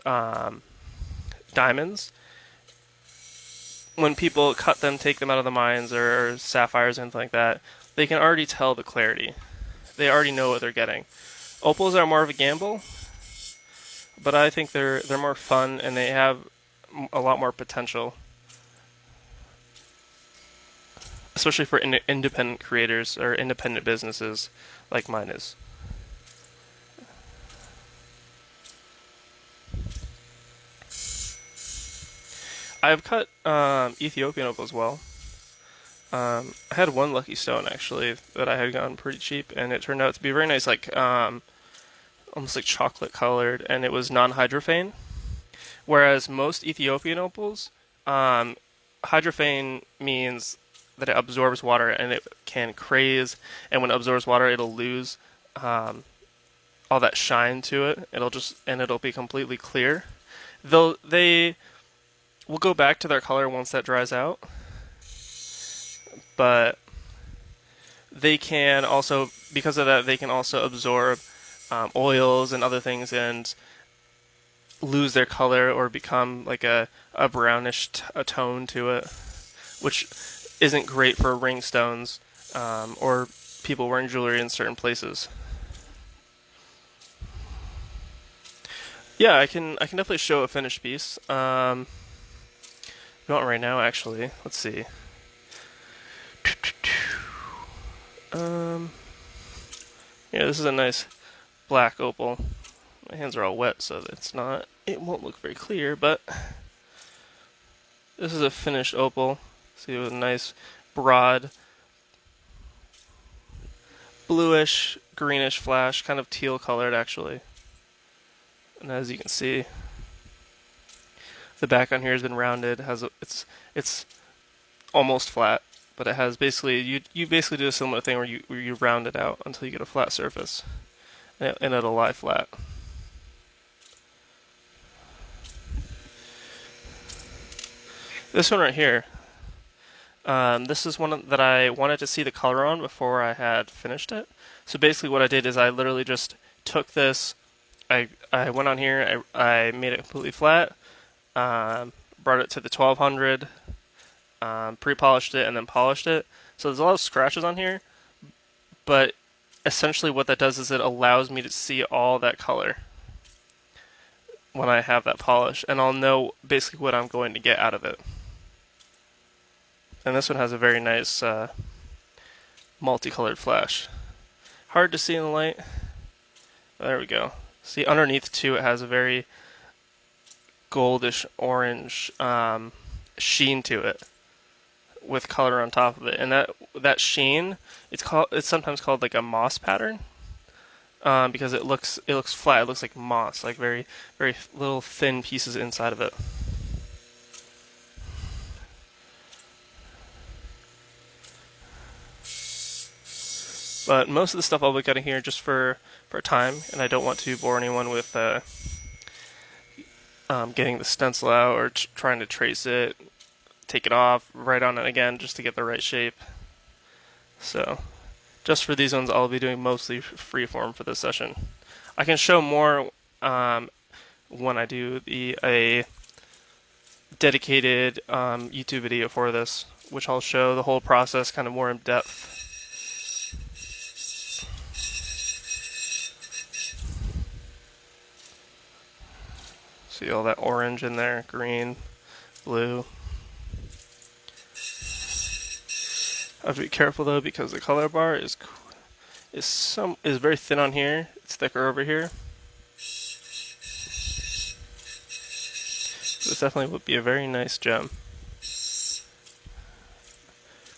[SPEAKER 1] diamonds. When people cut them, take them out of the mines or sapphires and anything like that, they can already tell the clarity. They already know what they're getting. Opals are more of a gamble, but I think they're more fun and they have a lot more potential, especially for independent creators or independent businesses like mine is. I've cut Ethiopian opal as well. I had one lucky stone actually that I had gotten pretty cheap, and it turned out to be very nice, like almost like chocolate colored, and it was non-hydrophane. Whereas most Ethiopian opals, hydrophane means that it absorbs water and it can craze, and when it absorbs water, it'll lose all that shine to it. It'll be completely clear. They will go back to their color once that dries out, but they can also, because of that, they can also absorb oils and other things and lose their color or become like a brownish a tone to it, which isn't great for ring stones or people wearing jewelry in certain places. Yeah, I can definitely show a finished piece. You want right now, actually. Let's see. Yeah, this is a nice black opal. My hands are all wet, so it won't look very clear, but this is a finished opal. See, with a nice broad bluish greenish flash, kind of teal colored actually. And as you can see, the back on here has been rounded. It's almost flat, but it has basically you basically do a similar thing where you round it out until you get a flat surface, and it'll lie flat. This one right here, this is one that I wanted to see the color on before I had finished it. So basically, what I did is I literally just took this. I went on here. I made it completely flat. Brought it to the 1200. Pre-polished it and then polished it. So there's a lot of scratches on here, but essentially what that does is it allows me to see all that color when I have that polish, and I'll know basically what I'm going to get out of it. And this one has a very nice multicolored flash. Hard to see in the light. There we go. See, underneath too, it has a very goldish orange sheen to it, with color on top of it, and that sheen, it's sometimes called like a moss pattern, because it looks flat. It looks like moss, like very very little thin pieces inside of it. But most of the stuff I'll look at in here just for time, and I don't want to bore anyone with getting the stencil out or trying to trace it, take it off, write on it again just to get the right shape. So just for these ones, I'll be doing mostly freeform for this session. I can show more when I do a dedicated YouTube video for this, which I'll show the whole process kind of more in depth. See all that orange in there, green, blue. I have to be careful though because the color bar is very thin on here. It's thicker over here. This definitely would be a very nice gem.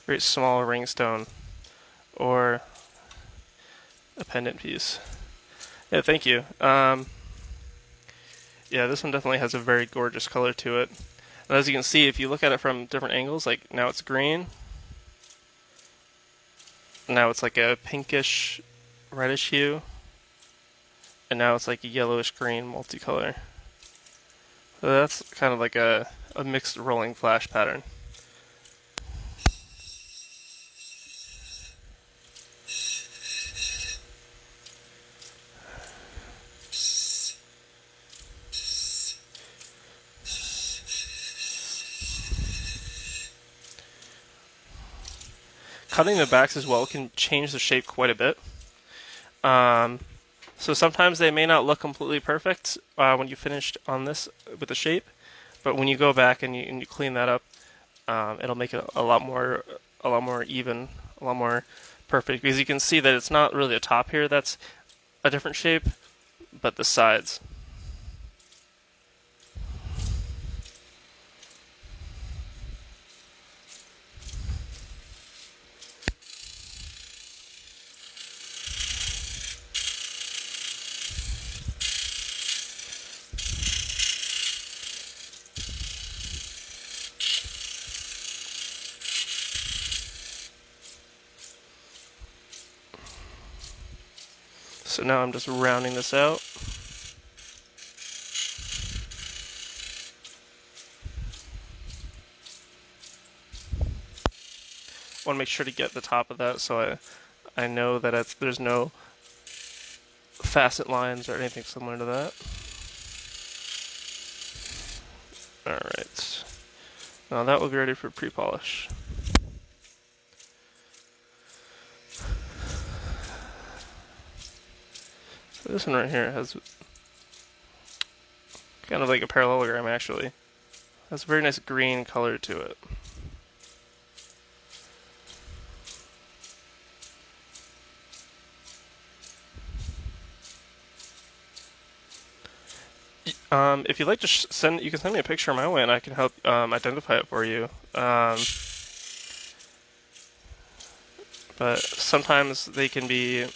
[SPEAKER 1] Very small ring stone or a pendant piece. Yeah, thank you. Yeah, this one definitely has a very gorgeous color to it. And as you can see, if you look at it from different angles, like now it's green. Now it's like a pinkish, reddish hue. And now it's like a yellowish green multicolor. So that's kind of like a mixed rolling flash pattern. Cutting the backs as well can change the shape quite a bit. So sometimes they may not look completely perfect when you finished on this with the shape, but when you go back and you clean that up, it'll make it a lot more even, a lot more perfect. Because you can see that it's not really the top here that's a different shape, but the sides. So now I'm just rounding this out. Want to make sure to get the top of that so I know that there's no facet lines or anything similar to that. Alright. Now that will be ready for pre-polish. So this one right here has kind of like a parallelogram actually. Has a very nice green color to it. If you'd like to you can send me a picture my way, and I can help identify it for you. But sometimes they can be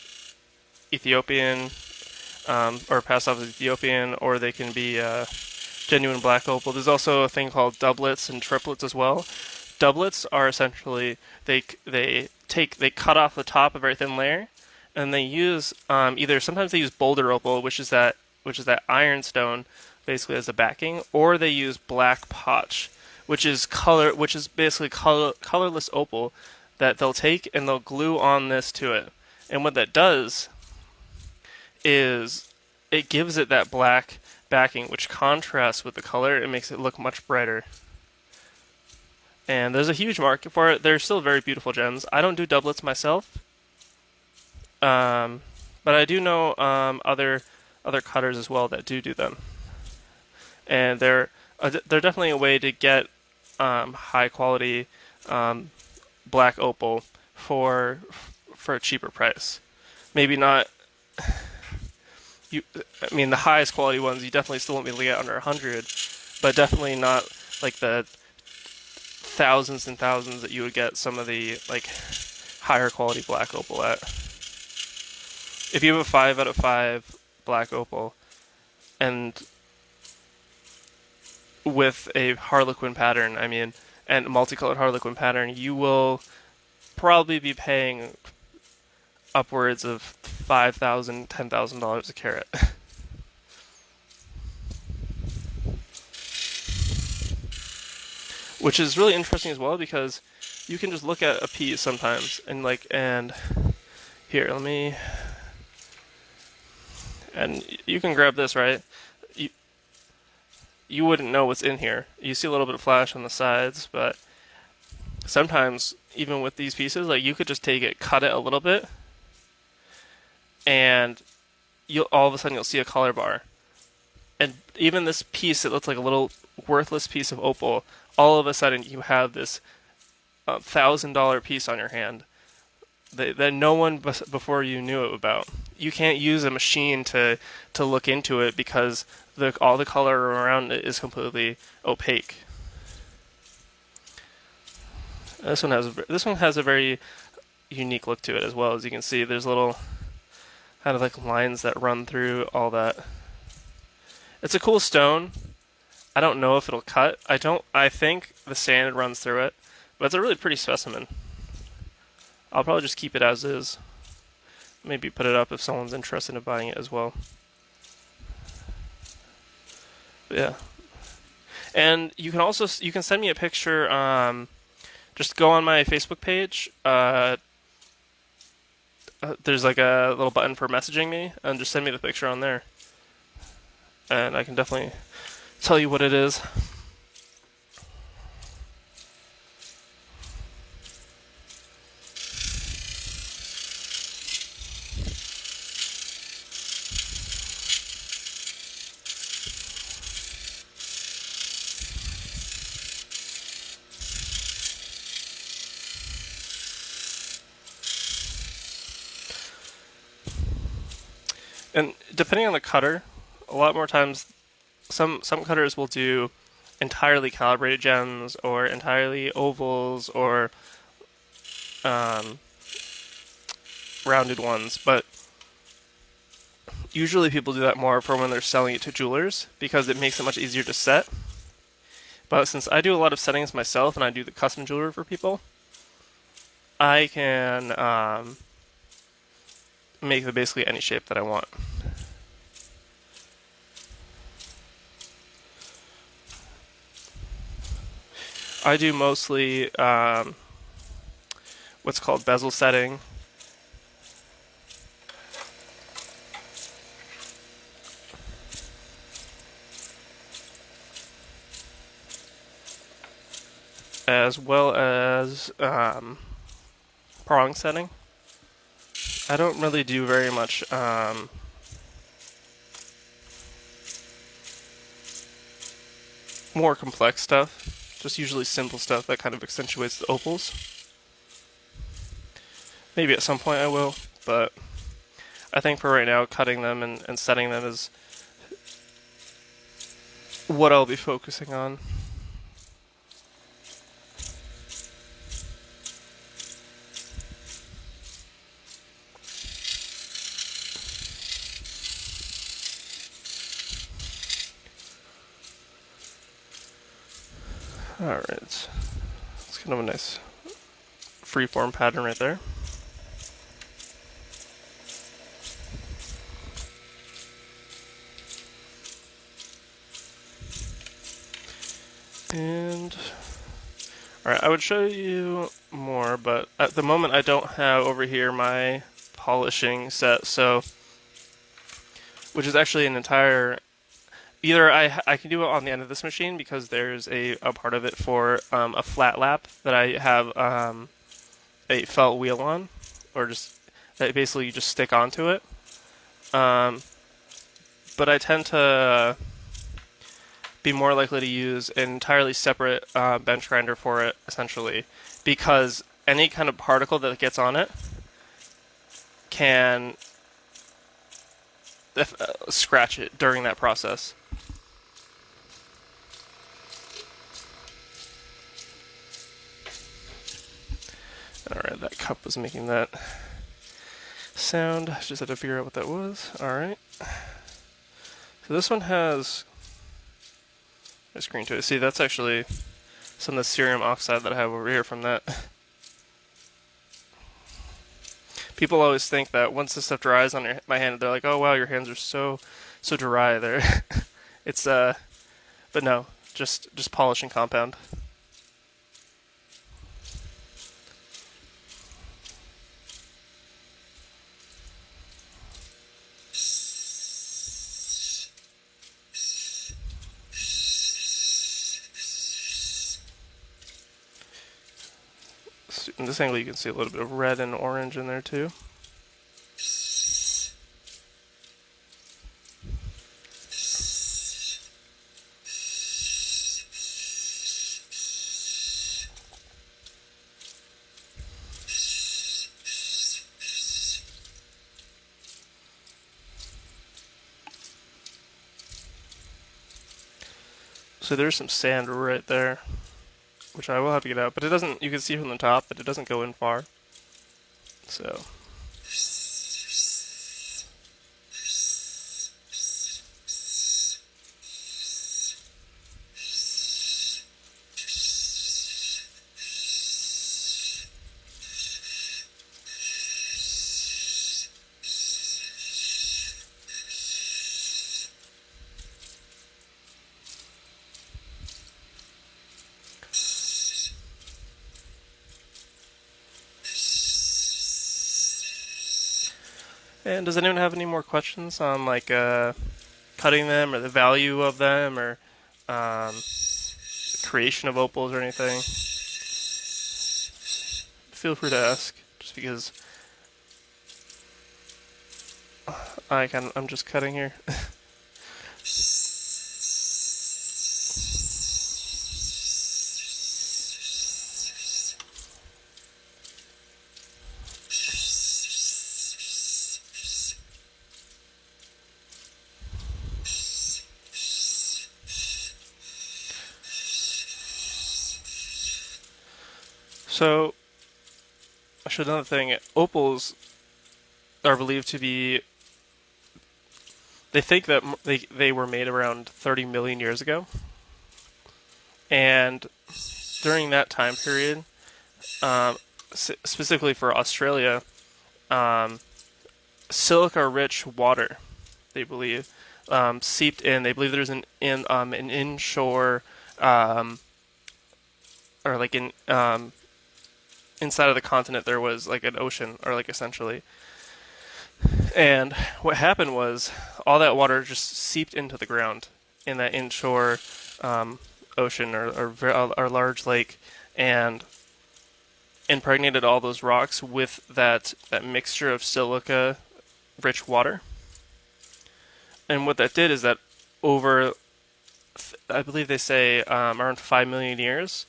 [SPEAKER 1] Ethiopian, or passed off as Ethiopian, or they can be genuine black opal. There's also a thing called doublets and triplets as well. Doublets are essentially they cut off the top of a very thin layer, and they use sometimes they use boulder opal, which is that ironstone basically as a backing, or they use black potch, which is basically colorless opal that they'll take and they'll glue on this to it. And what that does is it gives it that black backing, which contrasts with the color. It makes it look much brighter. And there's a huge market for it. They're still very beautiful gems. I don't do doublets myself, but I do know other cutters as well that do them. And they're definitely a way to get high quality black opal for a cheaper price. Maybe not. I mean, the highest quality ones you definitely still won't be able to get under 100, but definitely not like the thousands and thousands that you would get some of the like higher quality black opal at. If you have a 5 out of 5 black opal and with a harlequin pattern, and multicolored harlequin pattern, you will probably be paying upwards of $5,000, $10,000 a carat. Which is really interesting as well, because you can just look at a piece sometimes and here, and you can grab this, right? You wouldn't know what's in here. You see a little bit of flash on the sides, but sometimes even with these pieces, like you could just take it, cut it a little bit, and all of a sudden you'll see a color bar. And even this piece that looks like a little worthless piece of opal, all of a sudden you have this $1,000 piece on your hand that no one before you knew about. You can't use a machine to look into it because all the color around it is completely opaque. This one has a very unique look to it as well. As you can see, there's little kind of like lines that run through all that. It's a cool stone. I don't know if it'll cut. I think the sand runs through it, but it's a really pretty specimen. I'll probably just keep it as is. Maybe put it up if someone's interested in buying it as well. But yeah. And you can send me a picture. Just go on my Facebook page. There's like a little button for messaging me, and just send me the picture on there. And I can definitely tell you what it is. And depending on the cutter, a lot more times, some cutters will do entirely calibrated gems or entirely ovals or rounded ones, but usually people do that more for when they're selling it to jewelers because it makes it much easier to set. But since I do a lot of settings myself and I do the custom jewelry for people, I can make basically any shape that I want. I do mostly what's called bezel setting. As well as prong setting. I don't really do very much more complex stuff. Just usually simple stuff that kind of accentuates the opals. Maybe at some point I will, but I think for right now, cutting them and setting them is what I'll be focusing on. Alright, it's kind of a nice freeform pattern right there. And alright, I would show you more, but at the moment I don't have over here my polishing set, so which is actually an entire either I can do it on the end of this machine because there's a part of it for a flat lap that I have a felt wheel on, or just that basically you just stick onto it. But I tend to be more likely to use an entirely separate bench grinder for it, essentially, because any kind of particle that gets on it can scratch it during that process. Alright, that cup was making that sound. I just had to figure out what that was. Alright. So this one has a screen to it. See, that's actually some of the cerium oxide that I have over here from that. People always think that once this stuff dries on my hand, they're like, "Oh wow, your hands are so dry." There, it's but no, just polishing compound. In this angle, you can see a little bit of red and orange in there too. So there's some sand right there, which I will have to get out, but it doesn't, you can see from the top that it doesn't go in far. So. And does anyone have any more questions on like cutting them or the value of them or creation of opals or anything? Feel free to ask, just because I'm just cutting here. So, actually, another thing, opals are believed to be. They think that they were made around 30 million years ago, and during that time period, specifically for Australia, silica-rich water, they believe, seeped in. They believe there's an inshore, or like inside of the continent there was like an ocean, or like essentially. And what happened was all that water just seeped into the ground in that inshore ocean, or large lake, and impregnated all those rocks with that mixture of silica rich water. And what that did is that over, I believe they say, around 5 million years,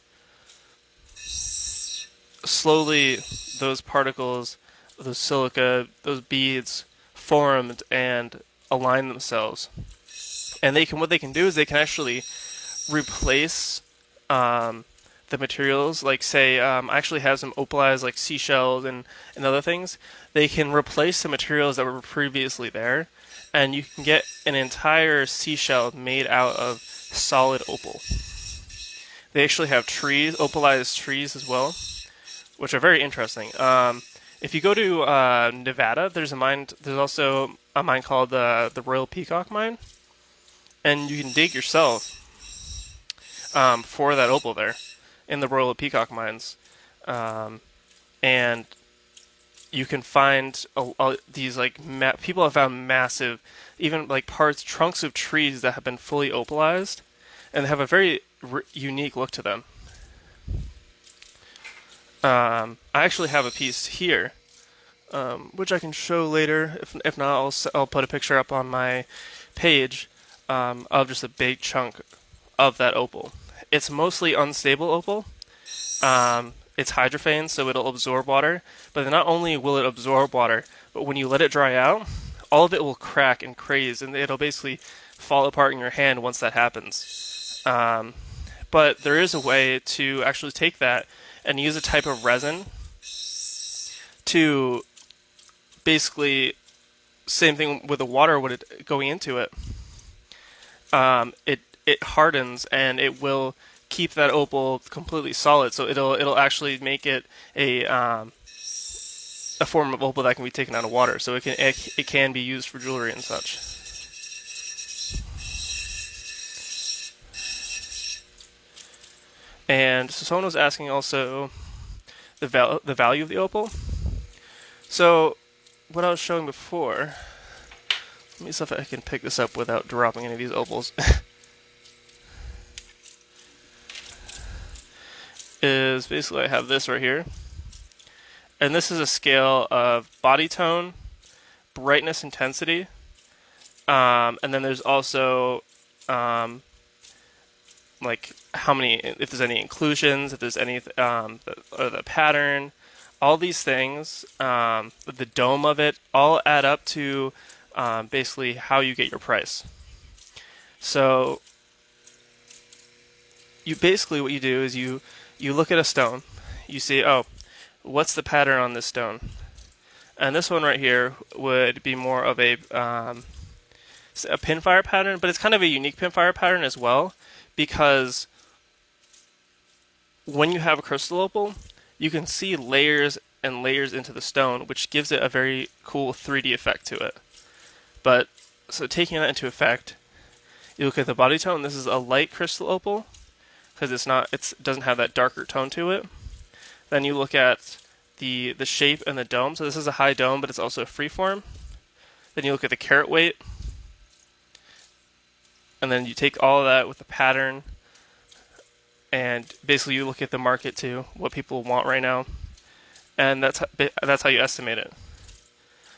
[SPEAKER 1] slowly those particles, those silica, those beads formed and aligned themselves. And what they can do is they can actually replace the materials. Like, say, I actually have some opalized like seashells and other things. They can replace the materials that were previously there, and you can get an entire seashell made out of solid opal. They actually have trees, opalized trees as well, which are very interesting. If you go to Nevada, there's a mine. There's also a mine called the Royal Peacock Mine, and you can dig yourself for that opal there in the Royal Peacock Mines, and you can find these like people have found massive, even like trunks of trees that have been fully opalized, and they have a very unique look to them. I actually have a piece here, which I can show later. If not, I'll put a picture up on my page of just a big chunk of that opal. It's mostly unstable opal. It's hydrophane, so it'll absorb water. But not only will it absorb water, but when you let it dry out, all of it will crack and craze, and it'll basically fall apart in your hand once that happens. But there is a way to actually take that and use a type of resin to basically, same thing with the water going into it. It hardens and it will keep that opal completely solid. So it'll actually make it a form of opal that can be taken out of water. So it can be used for jewelry and such. And so someone was asking also the value of the opal. So what I was showing before, let me see if I can pick this up without dropping any of these opals. Is basically I have this right here, and this is a scale of body tone, brightness, intensity, and then there's also like how many, if there's any inclusions, if there's any or the pattern, all these things, the dome of it, all add up to basically how you get your price. So what you do is you look at a stone, you see, oh, what's the pattern on this stone? And this one right here would be more of a pinfire pattern, but it's kind of a unique pinfire pattern as well, because when you have a crystal opal, you can see layers and layers into the stone, which gives it a very cool 3D effect to it. But, so taking that into effect, you look at the body tone, this is a light crystal opal, because it doesn't have that darker tone to it. Then you look at the shape and the dome. So this is a high dome, but it's also a freeform. Then you look at the carat weight, and then you take all of that with the pattern, and basically you look at the market too, what people want right now, and that's how you estimate it.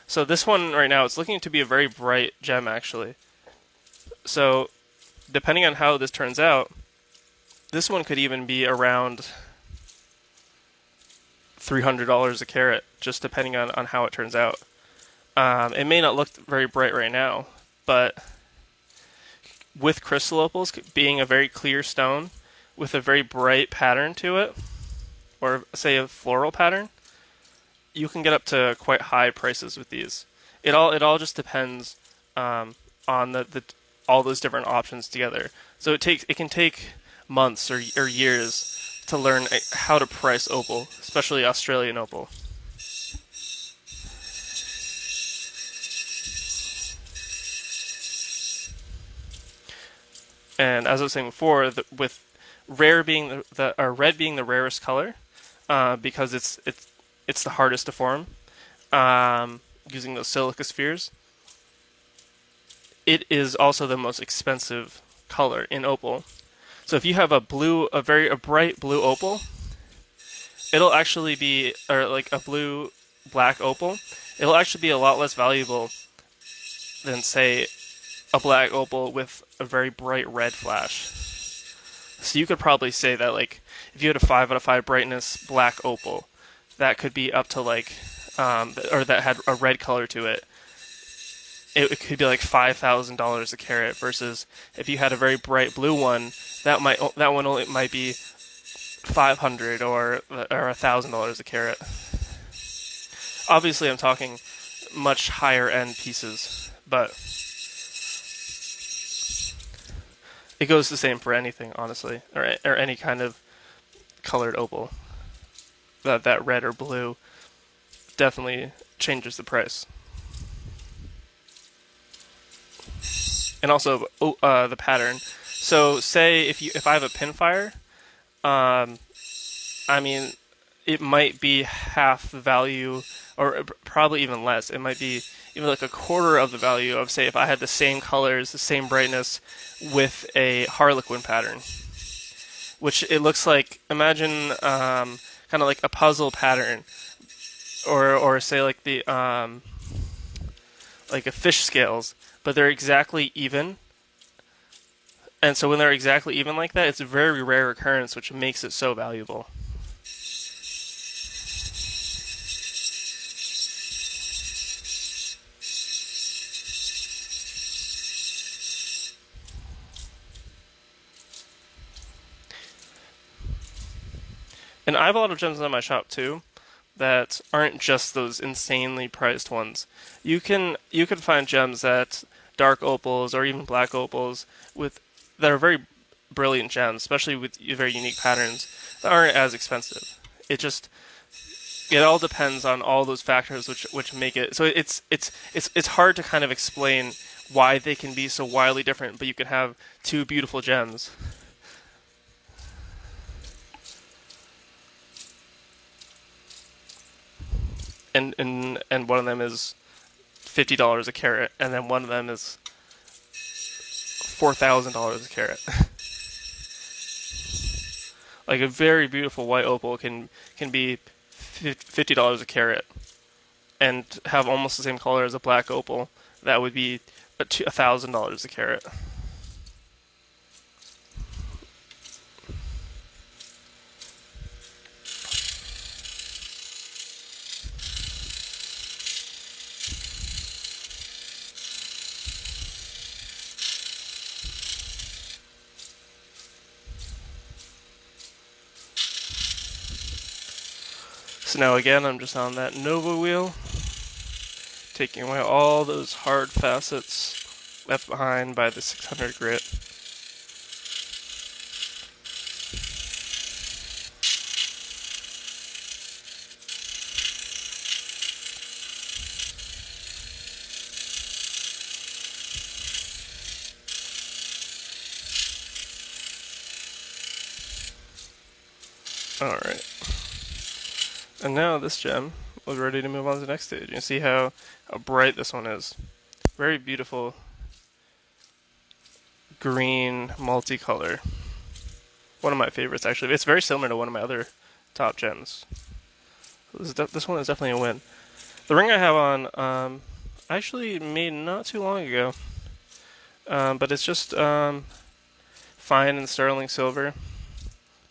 [SPEAKER 1] So this one right now, it's looking to be a very bright gem actually. So depending on how this turns out, this one could even be around $300 a carat, just depending on how it turns out. It may not look very bright right now, but with crystal opals being a very clear stone with a very bright pattern to it, or say a floral pattern, you can get up to quite high prices with these. It all just depends on all those different options together. So it can take months or years to learn how to price opal, especially Australian opal. And as I was saying before, with rare being or red being the rarest color, because it's the hardest to form, using those silica spheres. It is also the most expensive color in opal. So if you have a bright blue opal, it'll actually be, or like a blue black opal, it'll actually be a lot less valuable than, say, a black opal with a very bright red flash. So you could probably say that, like, if you had a 5 out of 5 brightness black opal, that could be up to like, or that had a red color to it, it could be like $5,000 a carat. Versus if you had a very bright blue one, that one only might be 500 or $1,000 a carat. Obviously, I'm talking much higher end pieces, but it goes the same for anything, honestly, or any kind of colored opal. That red or blue definitely changes the price. And also the pattern. So say if I have a pinfire, I mean, it might be half the value, or probably even less. It might be even like a quarter of the value of, say, if I had the same colors, the same brightness with a Harlequin pattern, which it looks like. Imagine kind of like a puzzle pattern, or say like the like a fish scales, but they're exactly even. And so when they're exactly even like that, it's a very rare occurrence, which makes it so valuable. And I have a lot of gems in my shop too that aren't just those insanely priced ones. You can find gems that dark opals or even black opals with that are very brilliant gems, especially with very unique patterns that aren't as expensive. It all depends on all those factors which make it. So it's hard to kind of explain why they can be so wildly different, but you can have two beautiful gems. And one of them is $50 a carat, and then one of them is $4,000 a carat. Like a very beautiful white opal can be $50 a carat, and have almost the same color as a black opal. That would be $1,000 a carat. So now again, I'm just on that Nova wheel, taking away all those hard facets left behind by the 600 grit. Alright. And now this gem, we're ready to move on to the next stage. You can see how bright this one is. Very beautiful green multicolor. One of my favorites, actually. It's very similar to one of my other top gems. This one is definitely a win. The ring I have on, I actually made not too long ago. But it's just fine and sterling silver.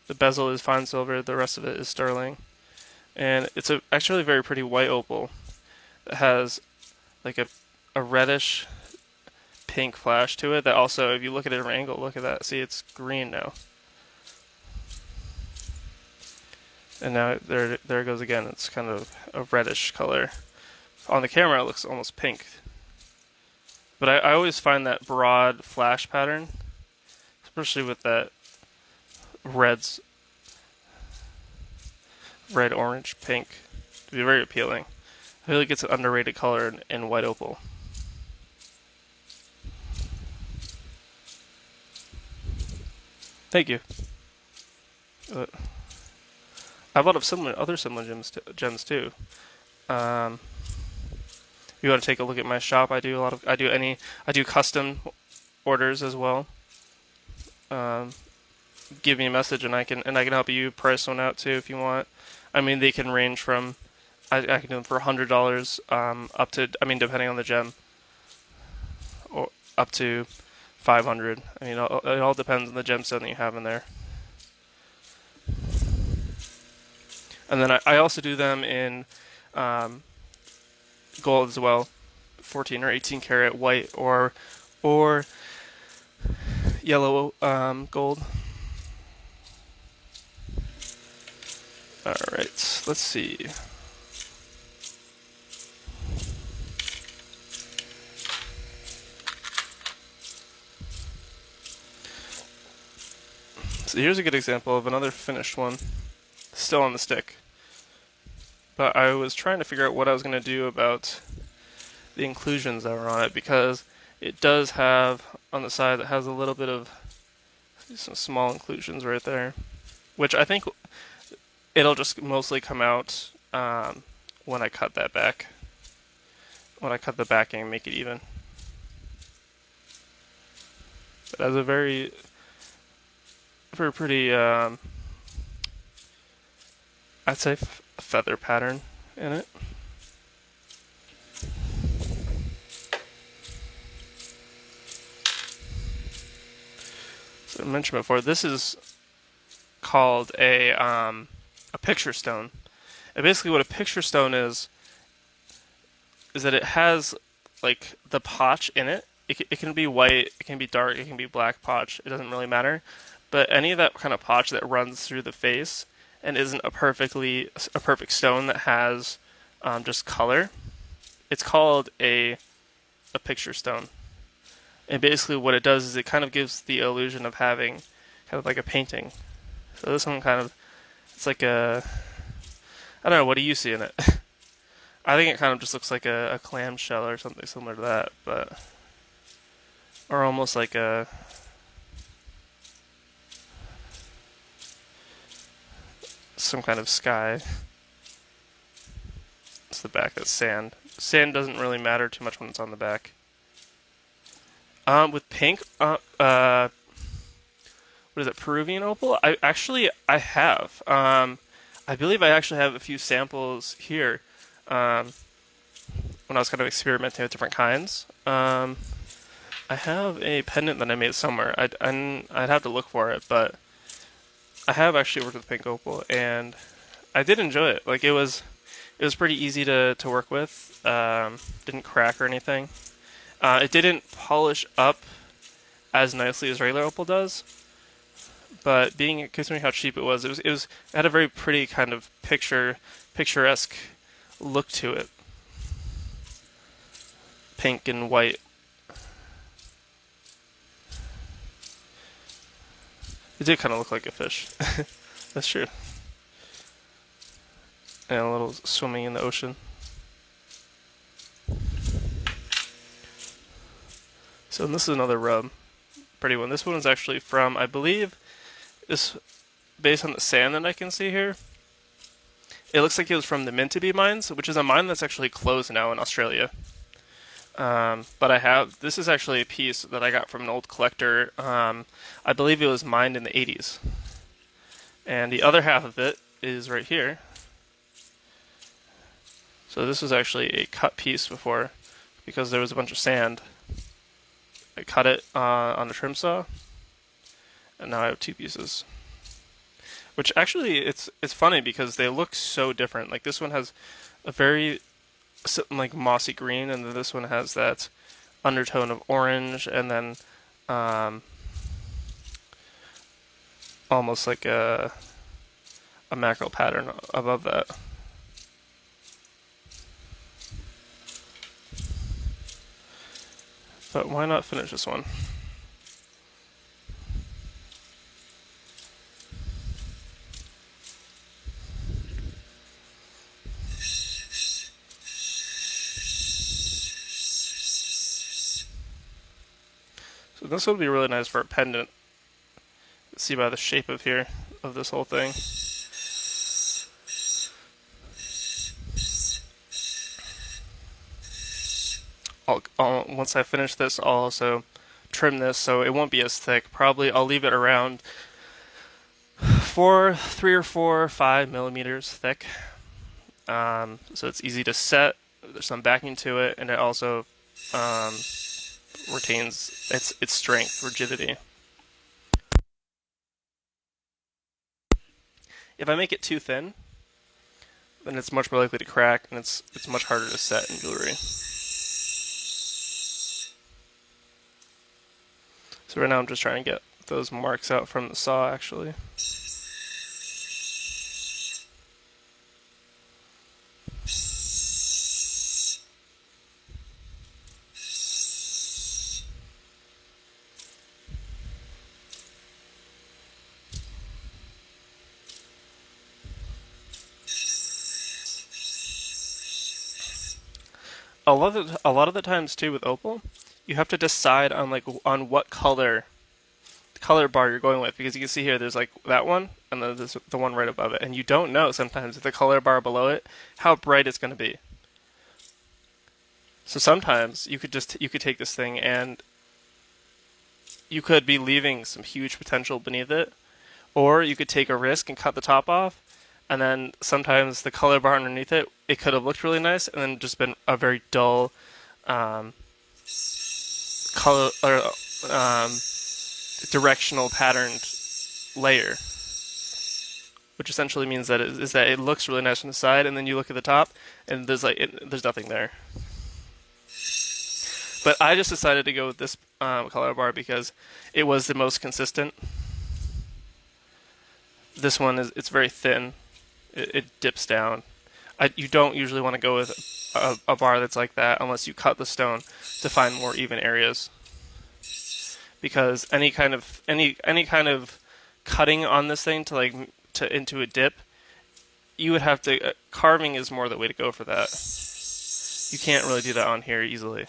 [SPEAKER 1] The bezel is fine silver, the rest of it is sterling. And it's actually a very pretty white opal that has like a reddish pink flash to it that also, if you look at it at an angle, look at that. See, it's green now. And now there it goes again. It's kind of a reddish color. On the camera, it looks almost pink. But I always find that broad flash pattern, especially with that red, orange, pink, to be very appealing. I feel like it's an underrated color in white opal. Thank you. Uh, I have a lot of other similar gems too. Um, if you want to take a look at my shop, I do custom orders as well. Um, give me a message and I can help you price one out too if you want. I mean, they can range from I can do them for $100 up to depending on the gem, or up to 500. I mean, it all depends on the gemstone that you have in there. And then I also do them in um, gold as well, 14 or 18 karat white or yellow gold. All right, let's see. So here's a good example of another finished one, still on the stick. But I was trying to figure out what I was going to do about the inclusions that were on it because it does have on the side that has a little bit of some small inclusions right there, which I think it'll just mostly come out when I cut that back. When I cut the backing and make it even. But it has a very pretty, I'd say, feather pattern in it. So I mentioned before, this is called a picture stone. And basically, what a picture stone is that it has like the potch in it. It can be white, it can be dark, it can be black potch. It doesn't really matter. But any of that kind of potch that runs through the face and isn't a perfect stone that has just color, it's called a picture stone. And basically, what it does is it kind of gives the illusion of having kind of like a painting. So this one kind of it's like a I don't know. What do you see in it? I think it kind of just looks like a clamshell or something similar to that, but or almost like some kind of sky. It's the back. That's sand. Sand doesn't really matter too much when it's on the back. With pink, what is it? Peruvian opal? I have. I believe I actually have a few samples here. Um, when I was kind of experimenting with different kinds. I have a pendant that I made somewhere. I'd have to look for it, but I have actually worked with pink opal, and I did enjoy it. Like it was pretty easy to work with. Didn't crack or anything. It didn't polish up as nicely as regular opal does, but considering how cheap it had a very pretty kind of picturesque look to it, pink and white. It did kind of look like a fish. That's true. And a little swimming in the ocean. So this is another rub. Pretty one. This one is actually from, I believe, this based on the sand that I can see here. It looks like it was from the Mintaby mines, which is a mine that's actually closed now in Australia. But this is actually a piece that I got from an old collector. I believe it was mined in the 80s. And the other half of it is right here. So this was actually a cut piece before because there was a bunch of sand. I cut it on a trim saw, and now I have two pieces. Which actually, it's funny because they look so different. Like this one has a very like mossy green, and then this one has that undertone of orange, and then almost like a mackerel pattern above that. But why not finish this one? So this would be really nice for a pendant See by the shape of here of this whole thing. Once I finish this, I'll also trim this so it won't be as thick. Probably I'll leave it around 3 or 4 or 5 millimeters thick. So it's easy to set. There's some backing to it, and it also retains its strength, rigidity. If I make it too thin, then it's much more likely to crack, and it's much harder to set in jewelry. So right now I'm just trying to get those marks out from the saw, actually. A lot of the times too with Opal, you have to decide on what color bar you're going with, because you can see here there's like that one and then there's the one right above it, and you don't know sometimes if the color bar below it how bright it's going to be. So sometimes you could take this thing and you could be leaving some huge potential beneath it, or you could take a risk and cut the top off, and then sometimes the color bar underneath it could have looked really nice and then just been a very dull color or directional patterned layer, which essentially means that it looks really nice from the side, and then you look at the top and there's nothing there. But I just decided to go with this color bar because it was the most consistent. This one it's very thin. It dips down. You don't usually want to go with a bar that's like that unless you cut the stone to find more even areas. Because any kind of cutting on this thing to into a dip, you would have to carving is more the way to go for that. You can't really do that on here easily.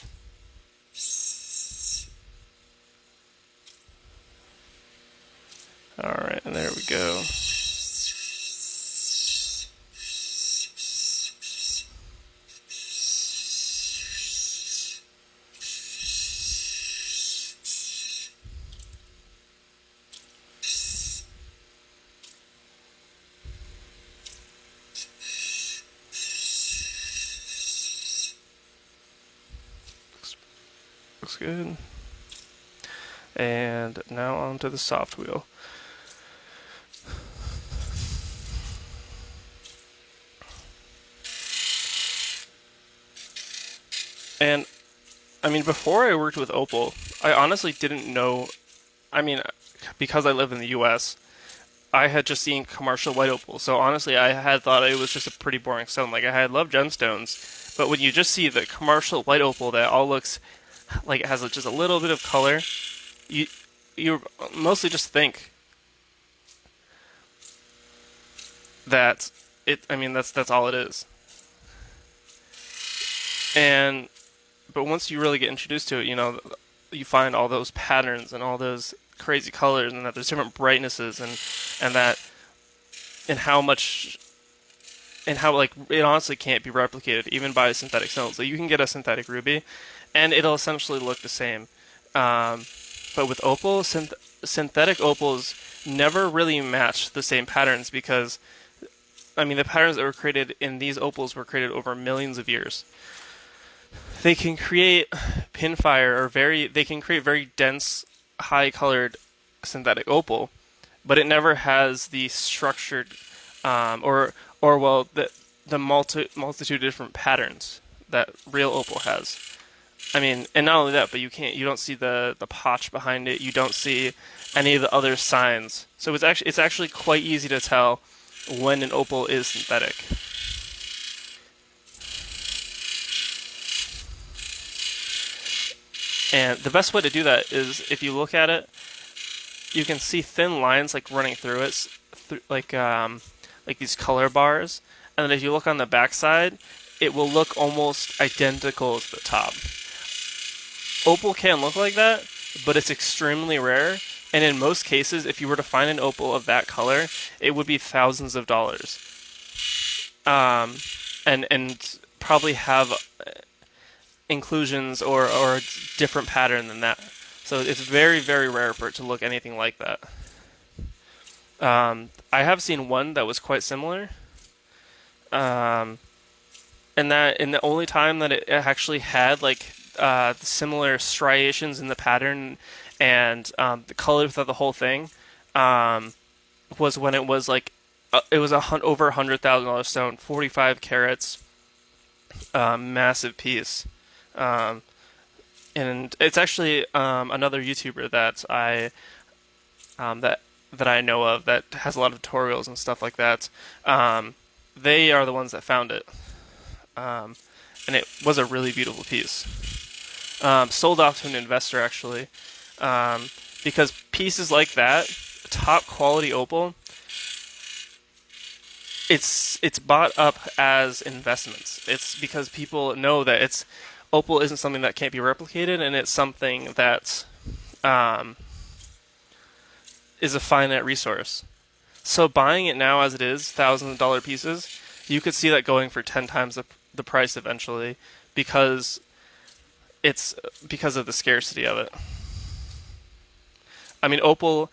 [SPEAKER 1] All right, and there we go. Looks good. And now onto the soft wheel. And I mean, before I worked with Opal, I honestly didn't know. I mean, because I live in the U.S., I had just seen commercial white opal. So honestly, I had thought it was just a pretty boring stone. Like I had loved gemstones, but when you just see the commercial white opal that all looks like it has just a little bit of color, you mostly just think that it. I mean, that's all it is. But once you really get introduced to it, you find all those patterns and all those crazy colors, and that there's different brightnesses, and how like it honestly can't be replicated even by synthetic stones. So you can get a synthetic ruby, and it'll essentially look the same. But with opal, synthetic opals never really match the same patterns because, I mean, the patterns that were created in these opals were created over millions of years. They can create pinfire they can create very dense, high-colored synthetic opal, but it never has the structured, the multitude of different patterns that real opal has. I mean, and not only that, but you don't see the potch behind it. You don't see any of the other signs. So it's actually quite easy to tell when an opal is synthetic. And the best way to do that is if you look at it, you can see thin lines like running through it, like these color bars. And then if you look on the backside, it will look almost identical to the top. Opal can look like that, but it's extremely rare. And in most cases, if you were to find an opal of that color, it would be thousands of dollars. And probably have inclusions or a different pattern than that. So it's very, very rare for it to look anything like that. I have seen one that was quite similar. Um, and the only time that it actually had like similar striations in the pattern and the color throughout the whole thing was when it was like it was over $100,000 stone, 45 carats, massive piece. Um, and it's actually another YouTuber that I know of that has a lot of tutorials and stuff like that. They are the ones that found it, um, and it was a really beautiful piece. Sold off to an investor actually, um, because pieces like that, top quality opal, it's bought up as investments. It's because people know that it's opal isn't something that can't be replicated, and it's something that um, is a finite resource. So buying it now as it is, $1,000 pieces, you could see that going for 10 times the price eventually, because it's because of the scarcity of it. I mean, opal,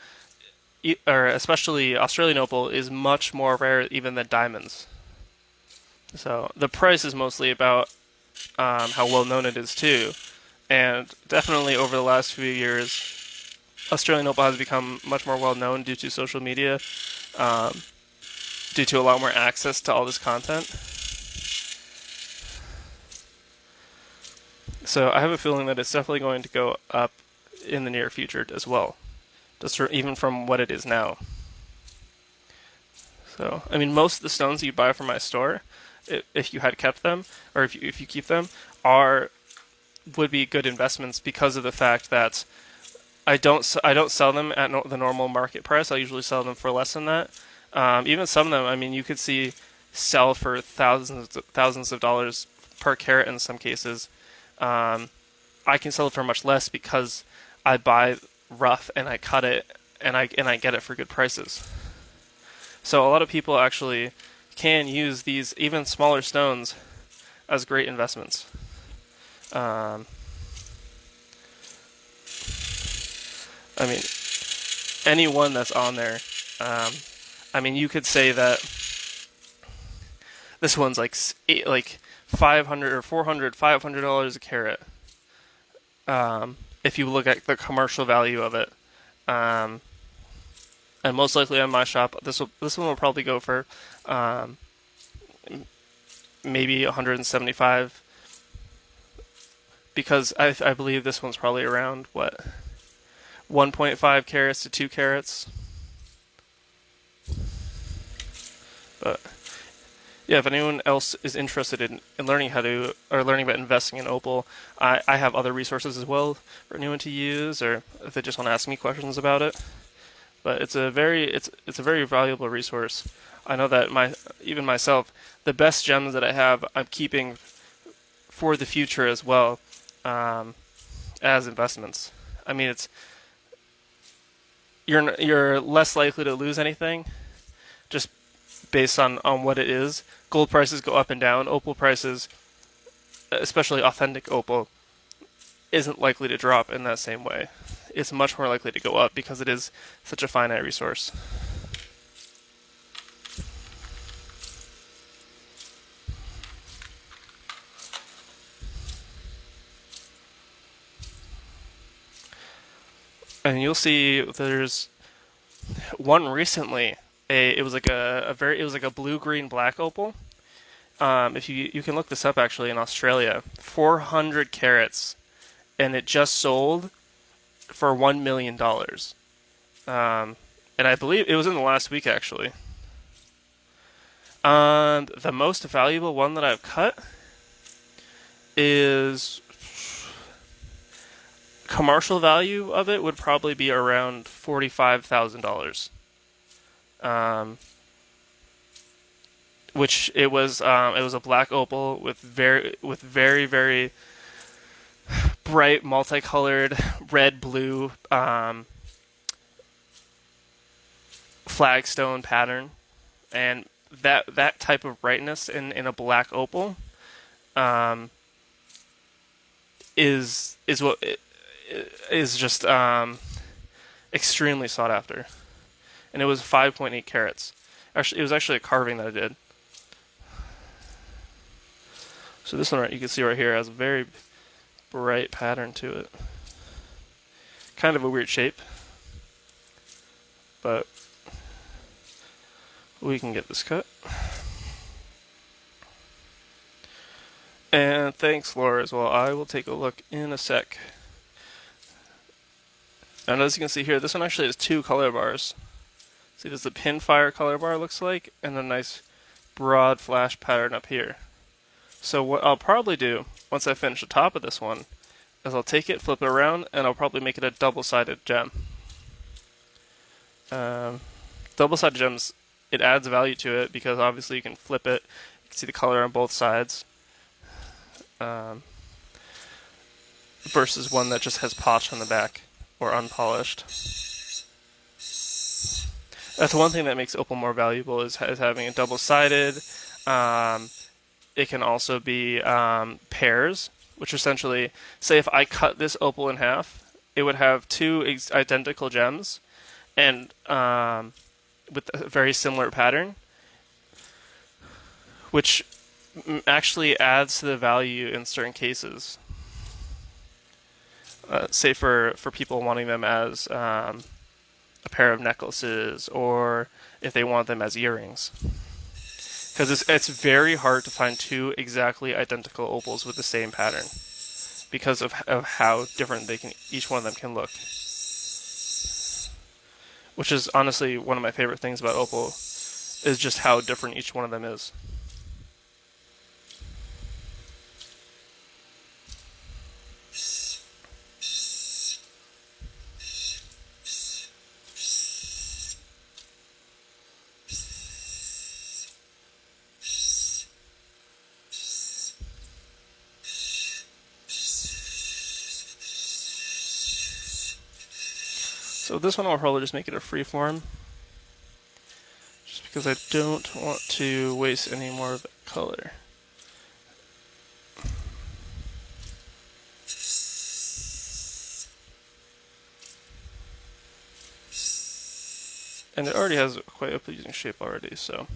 [SPEAKER 1] or especially Australian opal, is much more rare even than diamonds. So the price is mostly about how well known it is too, and definitely over the last few years, Australian opal has become much more well known due to social media, um, due to a lot more access to all this content. So I have a feeling that it's definitely going to go up in the near future as well, just even from what it is now. So I mean, most of the stones you buy from my store, if you had kept them, or if you keep them, are would be good investments because of the fact that I don't sell them at the normal market price. I usually sell them for less than that. Even some of them, I mean, you could see sell for thousands of dollars per carat in some cases. Um, I can sell it for much less because I buy rough and I cut it and I get it for good prices. So a lot of people actually can use these even smaller stones as great investments. Um, I mean, any one that's on there. Um, I mean, you could say that this one's like 500 or 400, $500 a carat. If you look at the commercial value of it, um, and most likely on my shop, this one will probably go for um, maybe 175 because I believe this one's probably around what 1.5 carats to 2 carats. But yeah, if anyone else is interested in learning how to or learning about investing in opal, I have other resources as well for anyone to use, or if they just want to ask me questions about it. But it's a very valuable resource. I know that even myself, the best gems that I have, I'm keeping for the future as well, um, as investments. I mean, it's you're less likely to lose anything just based on what it is. Gold prices go up and down. Opal prices, especially authentic opal, isn't likely to drop in that same way. It's much more likely to go up because it is such a finite resource. And you'll see there's one recently. It was like it was like a blue green black opal. If you can look this up actually in Australia, 400 carats, and it just sold for $1 million. And I believe it was in the last week actually. The most valuable one that I've cut is commercial value of it would probably be around $45,000. Um, which it was a black opal with very bright multicolored red blue flagstone pattern, and that type of brightness in a black opal um, is what is just extremely sought after. And it was 5.8 carats. Actually, it was actually a carving that I did. So this one, right, you can see right here, has a very bright pattern to it. Kind of a weird shape, but we can get this cut. And thanks, Laura, as well. I will take a look in a sec. And as you can see here, this one actually has two color bars. See, there's the pinfire color bar looks like, and a nice broad flash pattern up here. So what I'll probably do, once I finish the top of this one, is I'll take it, flip it around, and I'll probably make it a double-sided gem. Double-sided gems, it adds value to it because obviously you can flip it, you can see the color on both sides, versus one that just has polish on the back or unpolished. That's one thing that makes opal more valuable is having a double-sided. It can also be pairs, which essentially, say if I cut this opal in half, it would have two identical gems, and with a very similar pattern, which actually adds to the value in certain cases. Say for people wanting them as a pair of necklaces, or if they want them as earrings. Because it's very hard to find two exactly identical opals with the same pattern because of how different each one of them can look. Which is honestly one of my favorite things about opal, is just how different each one of them is. So this one I'll probably just make it a freeform, just because I don't want to waste any more of the color. And it already has quite a pleasing shape already, so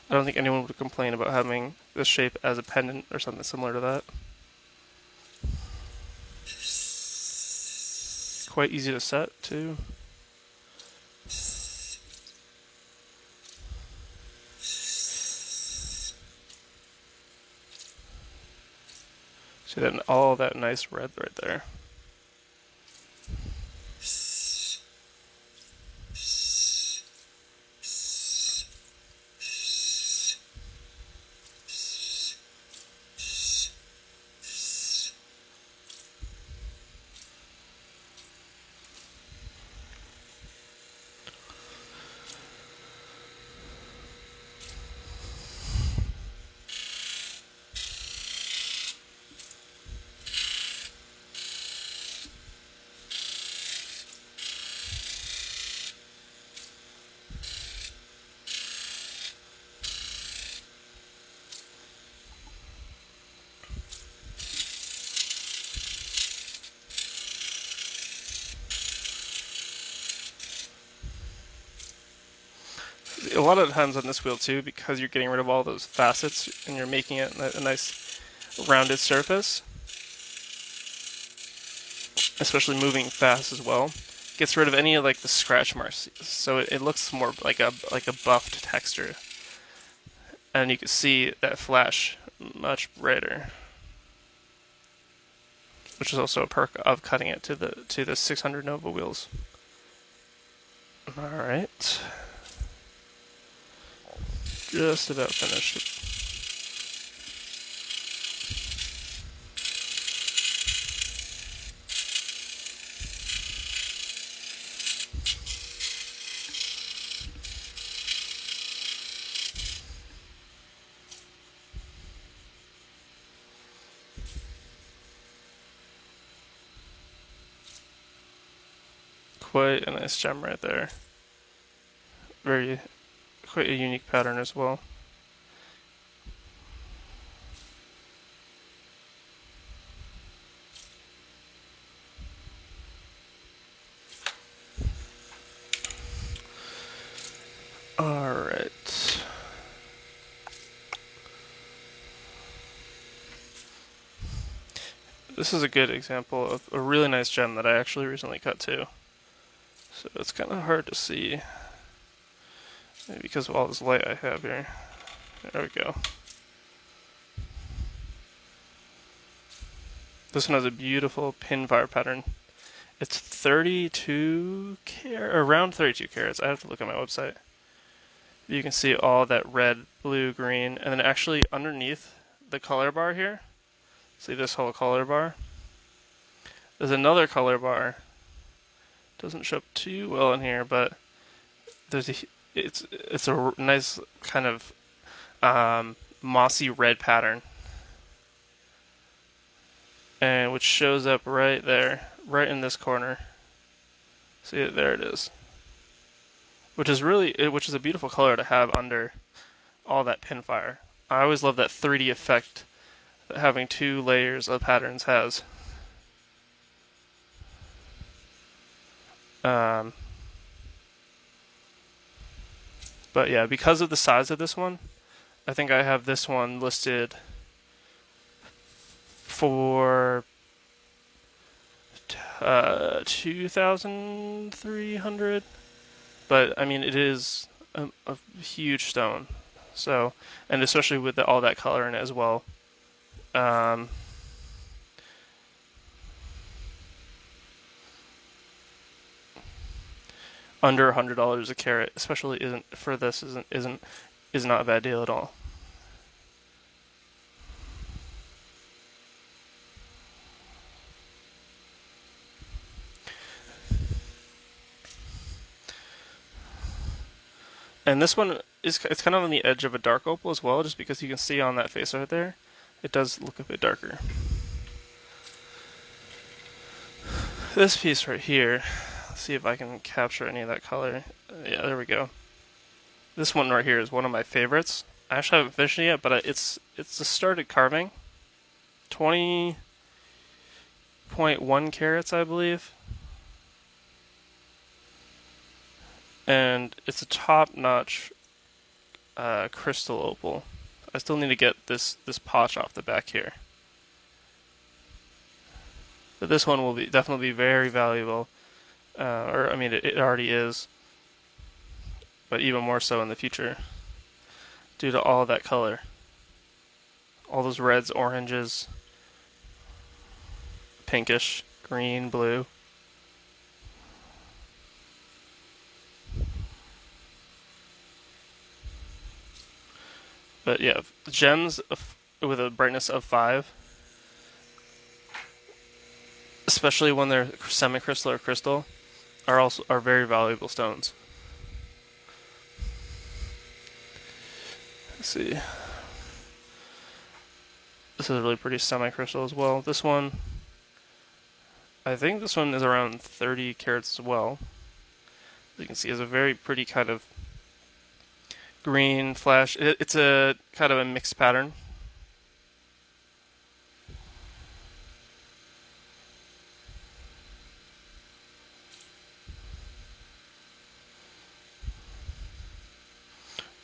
[SPEAKER 1] I don't think anyone would complain about having this shape as a pendant or something similar to that. Quite easy to set too. See that all that nice red right there. A lot of the times on this wheel too, because you're getting rid of all those facets and you're making it a nice rounded surface, especially moving fast as well, gets rid of any of like the scratch marks, so it looks more like a buffed texture, and you can see that flash much brighter, which is also a perk of cutting it to the 600 Nova wheels. All right. Just about finished. Quite a nice gem right there. quite a unique pattern as well. All right. This is a good example of a really nice gem that I actually recently cut too. So it's kind of hard to see, maybe because of all this light I have here. There we go. This one has a beautiful pinfire pattern. It's 32 around 32 carats. I have to look at my website. You can see all that red, blue, green, and then actually underneath the color bar here, see this whole color bar? There's another color bar. Doesn't show up too well in here, but it's a nice kind of mossy red pattern, and which shows up right there, right in this corner. See it? There it is. Which is a beautiful color to have under all that pinfire. I always love that 3D effect that having two layers of patterns has. But yeah, because of the size of this one, I think I have this one listed for 2,300. But I mean, it is a huge stone. So, and especially with all that color in it as well. Under $100 a carat, especially is not a bad deal at all. And this one it's kind of on the edge of a dark opal as well, just because you can see on that face right there, it does look a bit darker. This piece right here, let's see if I can capture any of that color. Yeah, there we go. This one right here is one of my favorites. I actually haven't finished it yet, but it's a started carving. 20.1 carats, I believe. And it's a top-notch crystal opal. I still need to get this potch off the back here. But this one will definitely be very valuable. Or I mean, it already is, but even more so in the future, due to all that color, all those reds, oranges, pinkish, green, blue. But yeah, gems with a brightness of 5, especially when they're semi-crystal or crystal, are very valuable stones. Let's see. This is a really pretty semi-crystal as well. This one, I think this one is around 30 carats as well. As you can see, it's a very pretty kind of green flash. It's a kind of a mixed pattern.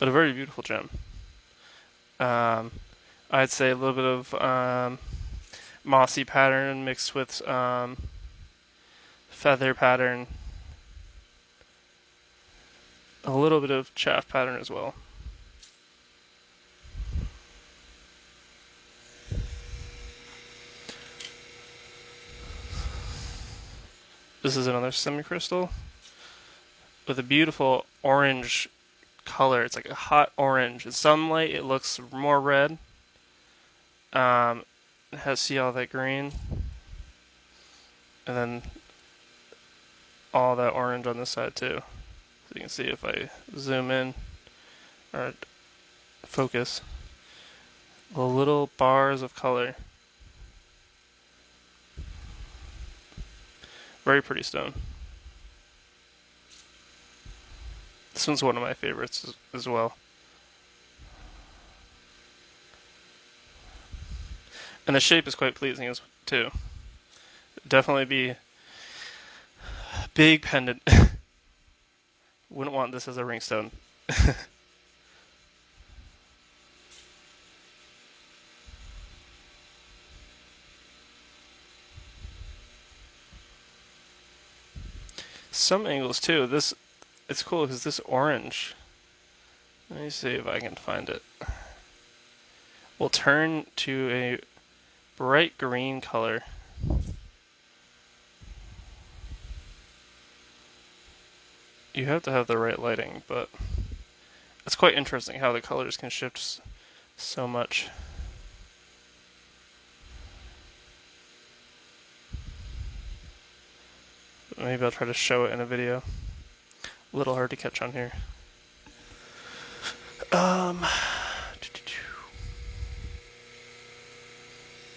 [SPEAKER 1] But a very beautiful gem. I'd say a little bit of mossy pattern mixed with feather pattern, a little bit of chaff pattern as well. This is another semi-crystal with a beautiful orange color. It's like a hot orange. In sunlight, it looks more red. It has, see all that green, and then all that orange on this side too. So you can see if I zoom in or focus, the little bars of color. Very pretty stone. This one's one of my favorites as well. And the shape is quite pleasing as too. Definitely be big pendant. Wouldn't want this as a ringstone. Some angles too. This it's cool because this orange. Let me see if I can find it. Will turn to a bright green color. You have to have the right lighting, but it's quite interesting how the colors can shift so much. Maybe I'll try to show it in a video. A little hard to catch on here.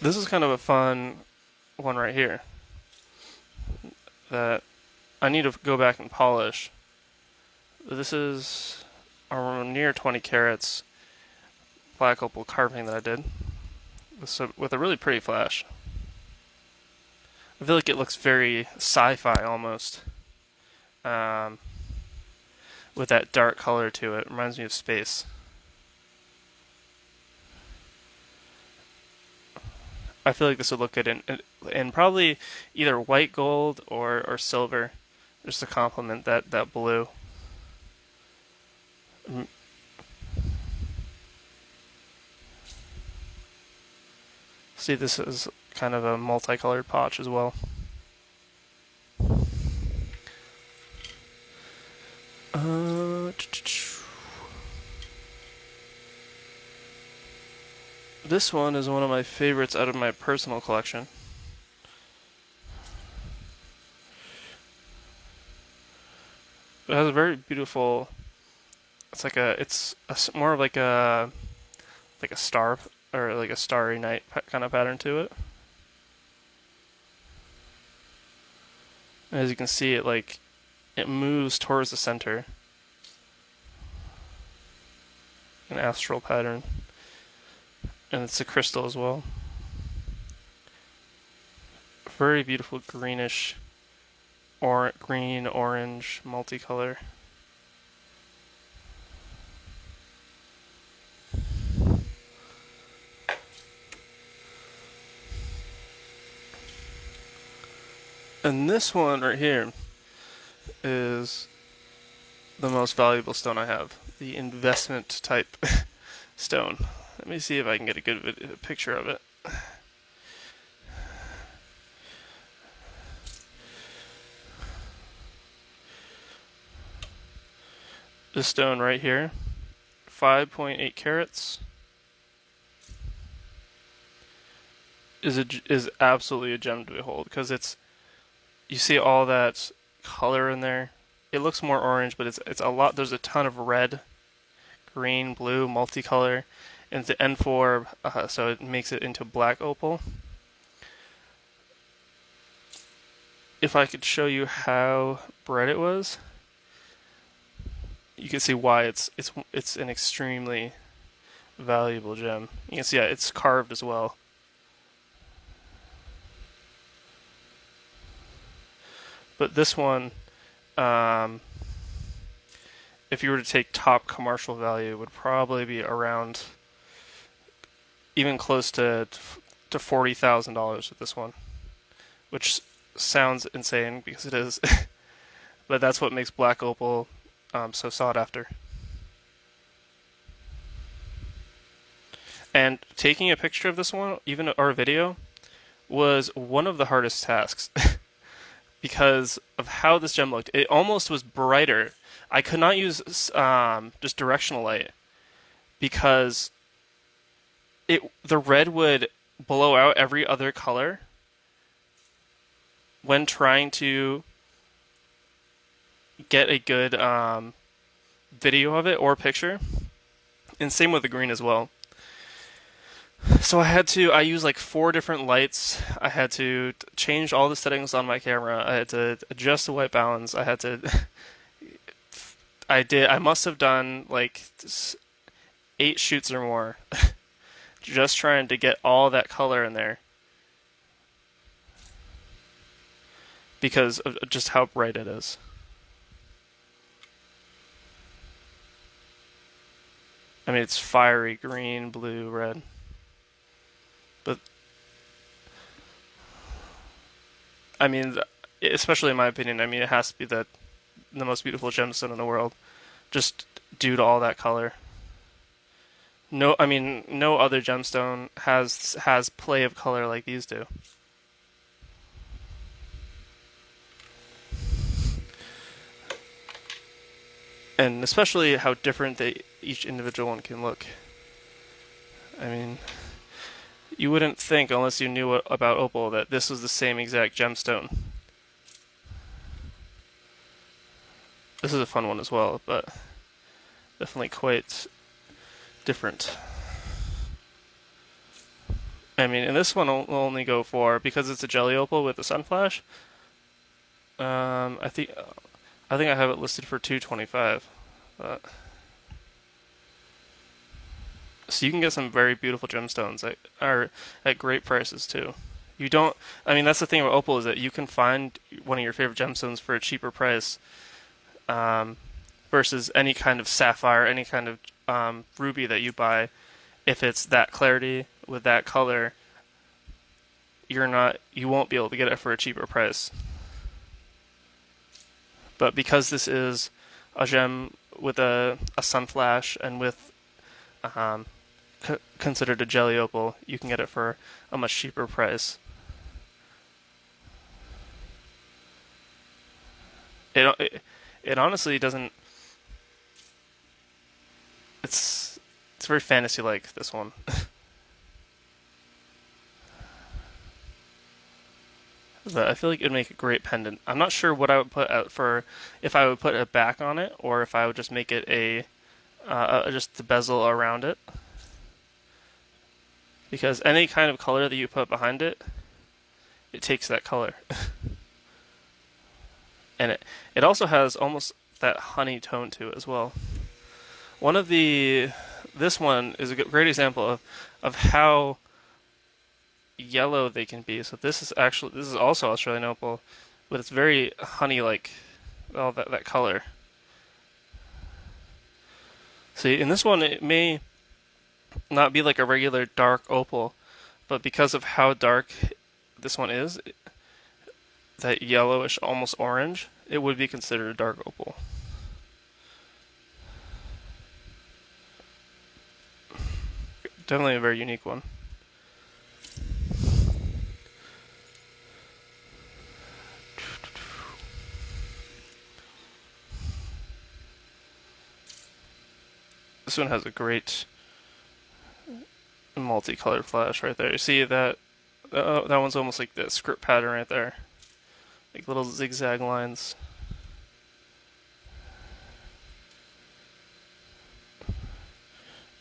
[SPEAKER 1] This is kind of a fun one right here that I need to go back and polish. This is near 20 carats black opal carving that I did with a really pretty flash. I feel like it looks very sci-fi almost, with that dark color to it. Reminds me of space. I feel like this would look good in probably either white gold or silver, just to complement that blue. See, this is kind of a multicolored potch as well. This one is one of my favorites out of my personal collection. It has a very beautiful. It's more of like a star or like a starry night kind of pattern to it. And as you can see, it moves towards the center. An astral pattern. And it's a crystal as well. Very beautiful greenish, green, orange, multicolor. And this one right here is the most valuable stone I have. The investment type stone. Let me see if I can get a good picture of it. This stone right here, 5.8 carats, is absolutely a gem to behold because you see all that color in there. It looks more orange, but it's a lot. There's a ton of red, green, blue, multicolor. And it's the N4, so it makes it into black opal. If I could show you how bright it was, you can see why it's an extremely valuable gem. You can see it's carved as well. But this one, if you were to take top commercial value, would probably be around even close to $40,000 with this one, which sounds insane because it is, but that's what makes black opal so sought after. And taking a picture of this one, even or a video, was one of the hardest tasks because of how this gem looked. It almost was brighter. I could not use just directional light because the red would blow out every other color when trying to get a good video of it or picture, and same with the green as well. So I used like 4 different lights. I had to change all the settings on my camera. I had to adjust the white balance. I I did. I must have done like 8 shoots or more, just trying to get all that color in there because of just how bright it is. I mean, it's fiery green, blue, red. But I mean, especially in my opinion, I mean, it has to be the most beautiful gemstone in the world, just due to all that color. No, I mean, no other gemstone has play of color like these do. And especially how different each individual one can look. I mean, you wouldn't think unless you knew about Opal that this was the same exact gemstone. This is a fun one as well, but definitely quite different. I mean, in this one will only go for, because it's a jelly opal with a sun flash. I think I have it listed for 225. But so you can get some very beautiful gemstones that are at great prices too. You don't. I mean, that's the thing about opal is that you can find one of your favorite gemstones for a cheaper price, um, versus any kind of sapphire, any kind of ruby that you buy. If it's that clarity with that color, you won't be able to get it for a cheaper price. But because this is a gem with a sun flash and with um, considered a jelly opal, you can get it for a much cheaper price. It honestly doesn't. It's very fantasy like this one. But I feel like it'd make a great pendant. I'm not sure what I would put out for if I would put a back on it or if I would just make it just the bezel around it. Because any kind of color that you put behind it, it takes that color. And it also has almost that honey tone to it as well. One of the this one is a great example of how yellow they can be. So this is also Australian opal, but it's very honey like, well, that color. See, in this one it may not be like a regular dark opal, but because of how dark this one is, that yellowish almost orange, it would be considered a dark opal. Definitely a very unique one. This one has a great multicolored flash right there. You see that? That one's almost like the script pattern right there, like little zigzag lines.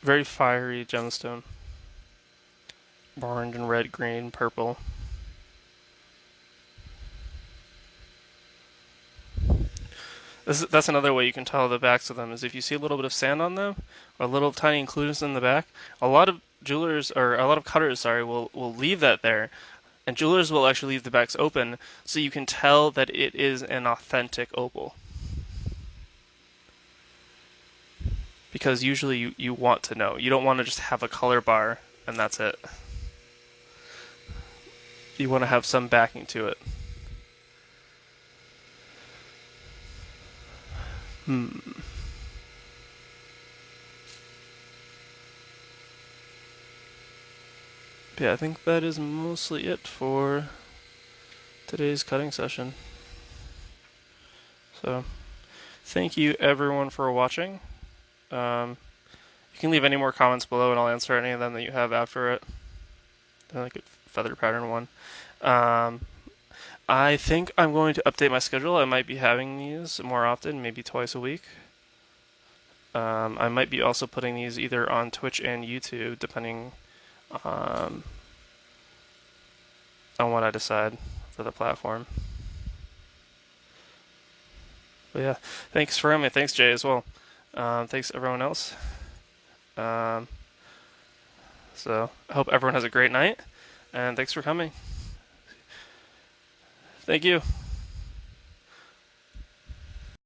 [SPEAKER 1] Very fiery gemstone. Orange and red, green, purple. That's another way you can tell the backs of them is if you see a little bit of sand on them or little tiny inclusions in the back. A lot of jewelers or a lot of cutters, sorry, will leave that there, and jewelers will actually leave the backs open so you can tell that it is an authentic opal. Because usually you want to know. You don't want to just have a color bar and that's it. You want to have some backing to it. Yeah, I think that is mostly it for today's cutting session. So, thank you everyone for watching. You can leave any more comments below and I'll answer any of them that you have after it. I like a feather pattern one. I think I'm going to update my schedule. I might be having these more often, maybe twice a week. I might be also putting these either on Twitch and YouTube, depending on what I decide for the platform. But yeah, thanks for having me. Thanks, Jay, as well. Thanks everyone else. Um, so I hope everyone has a great night, and thanks for coming. Thank you.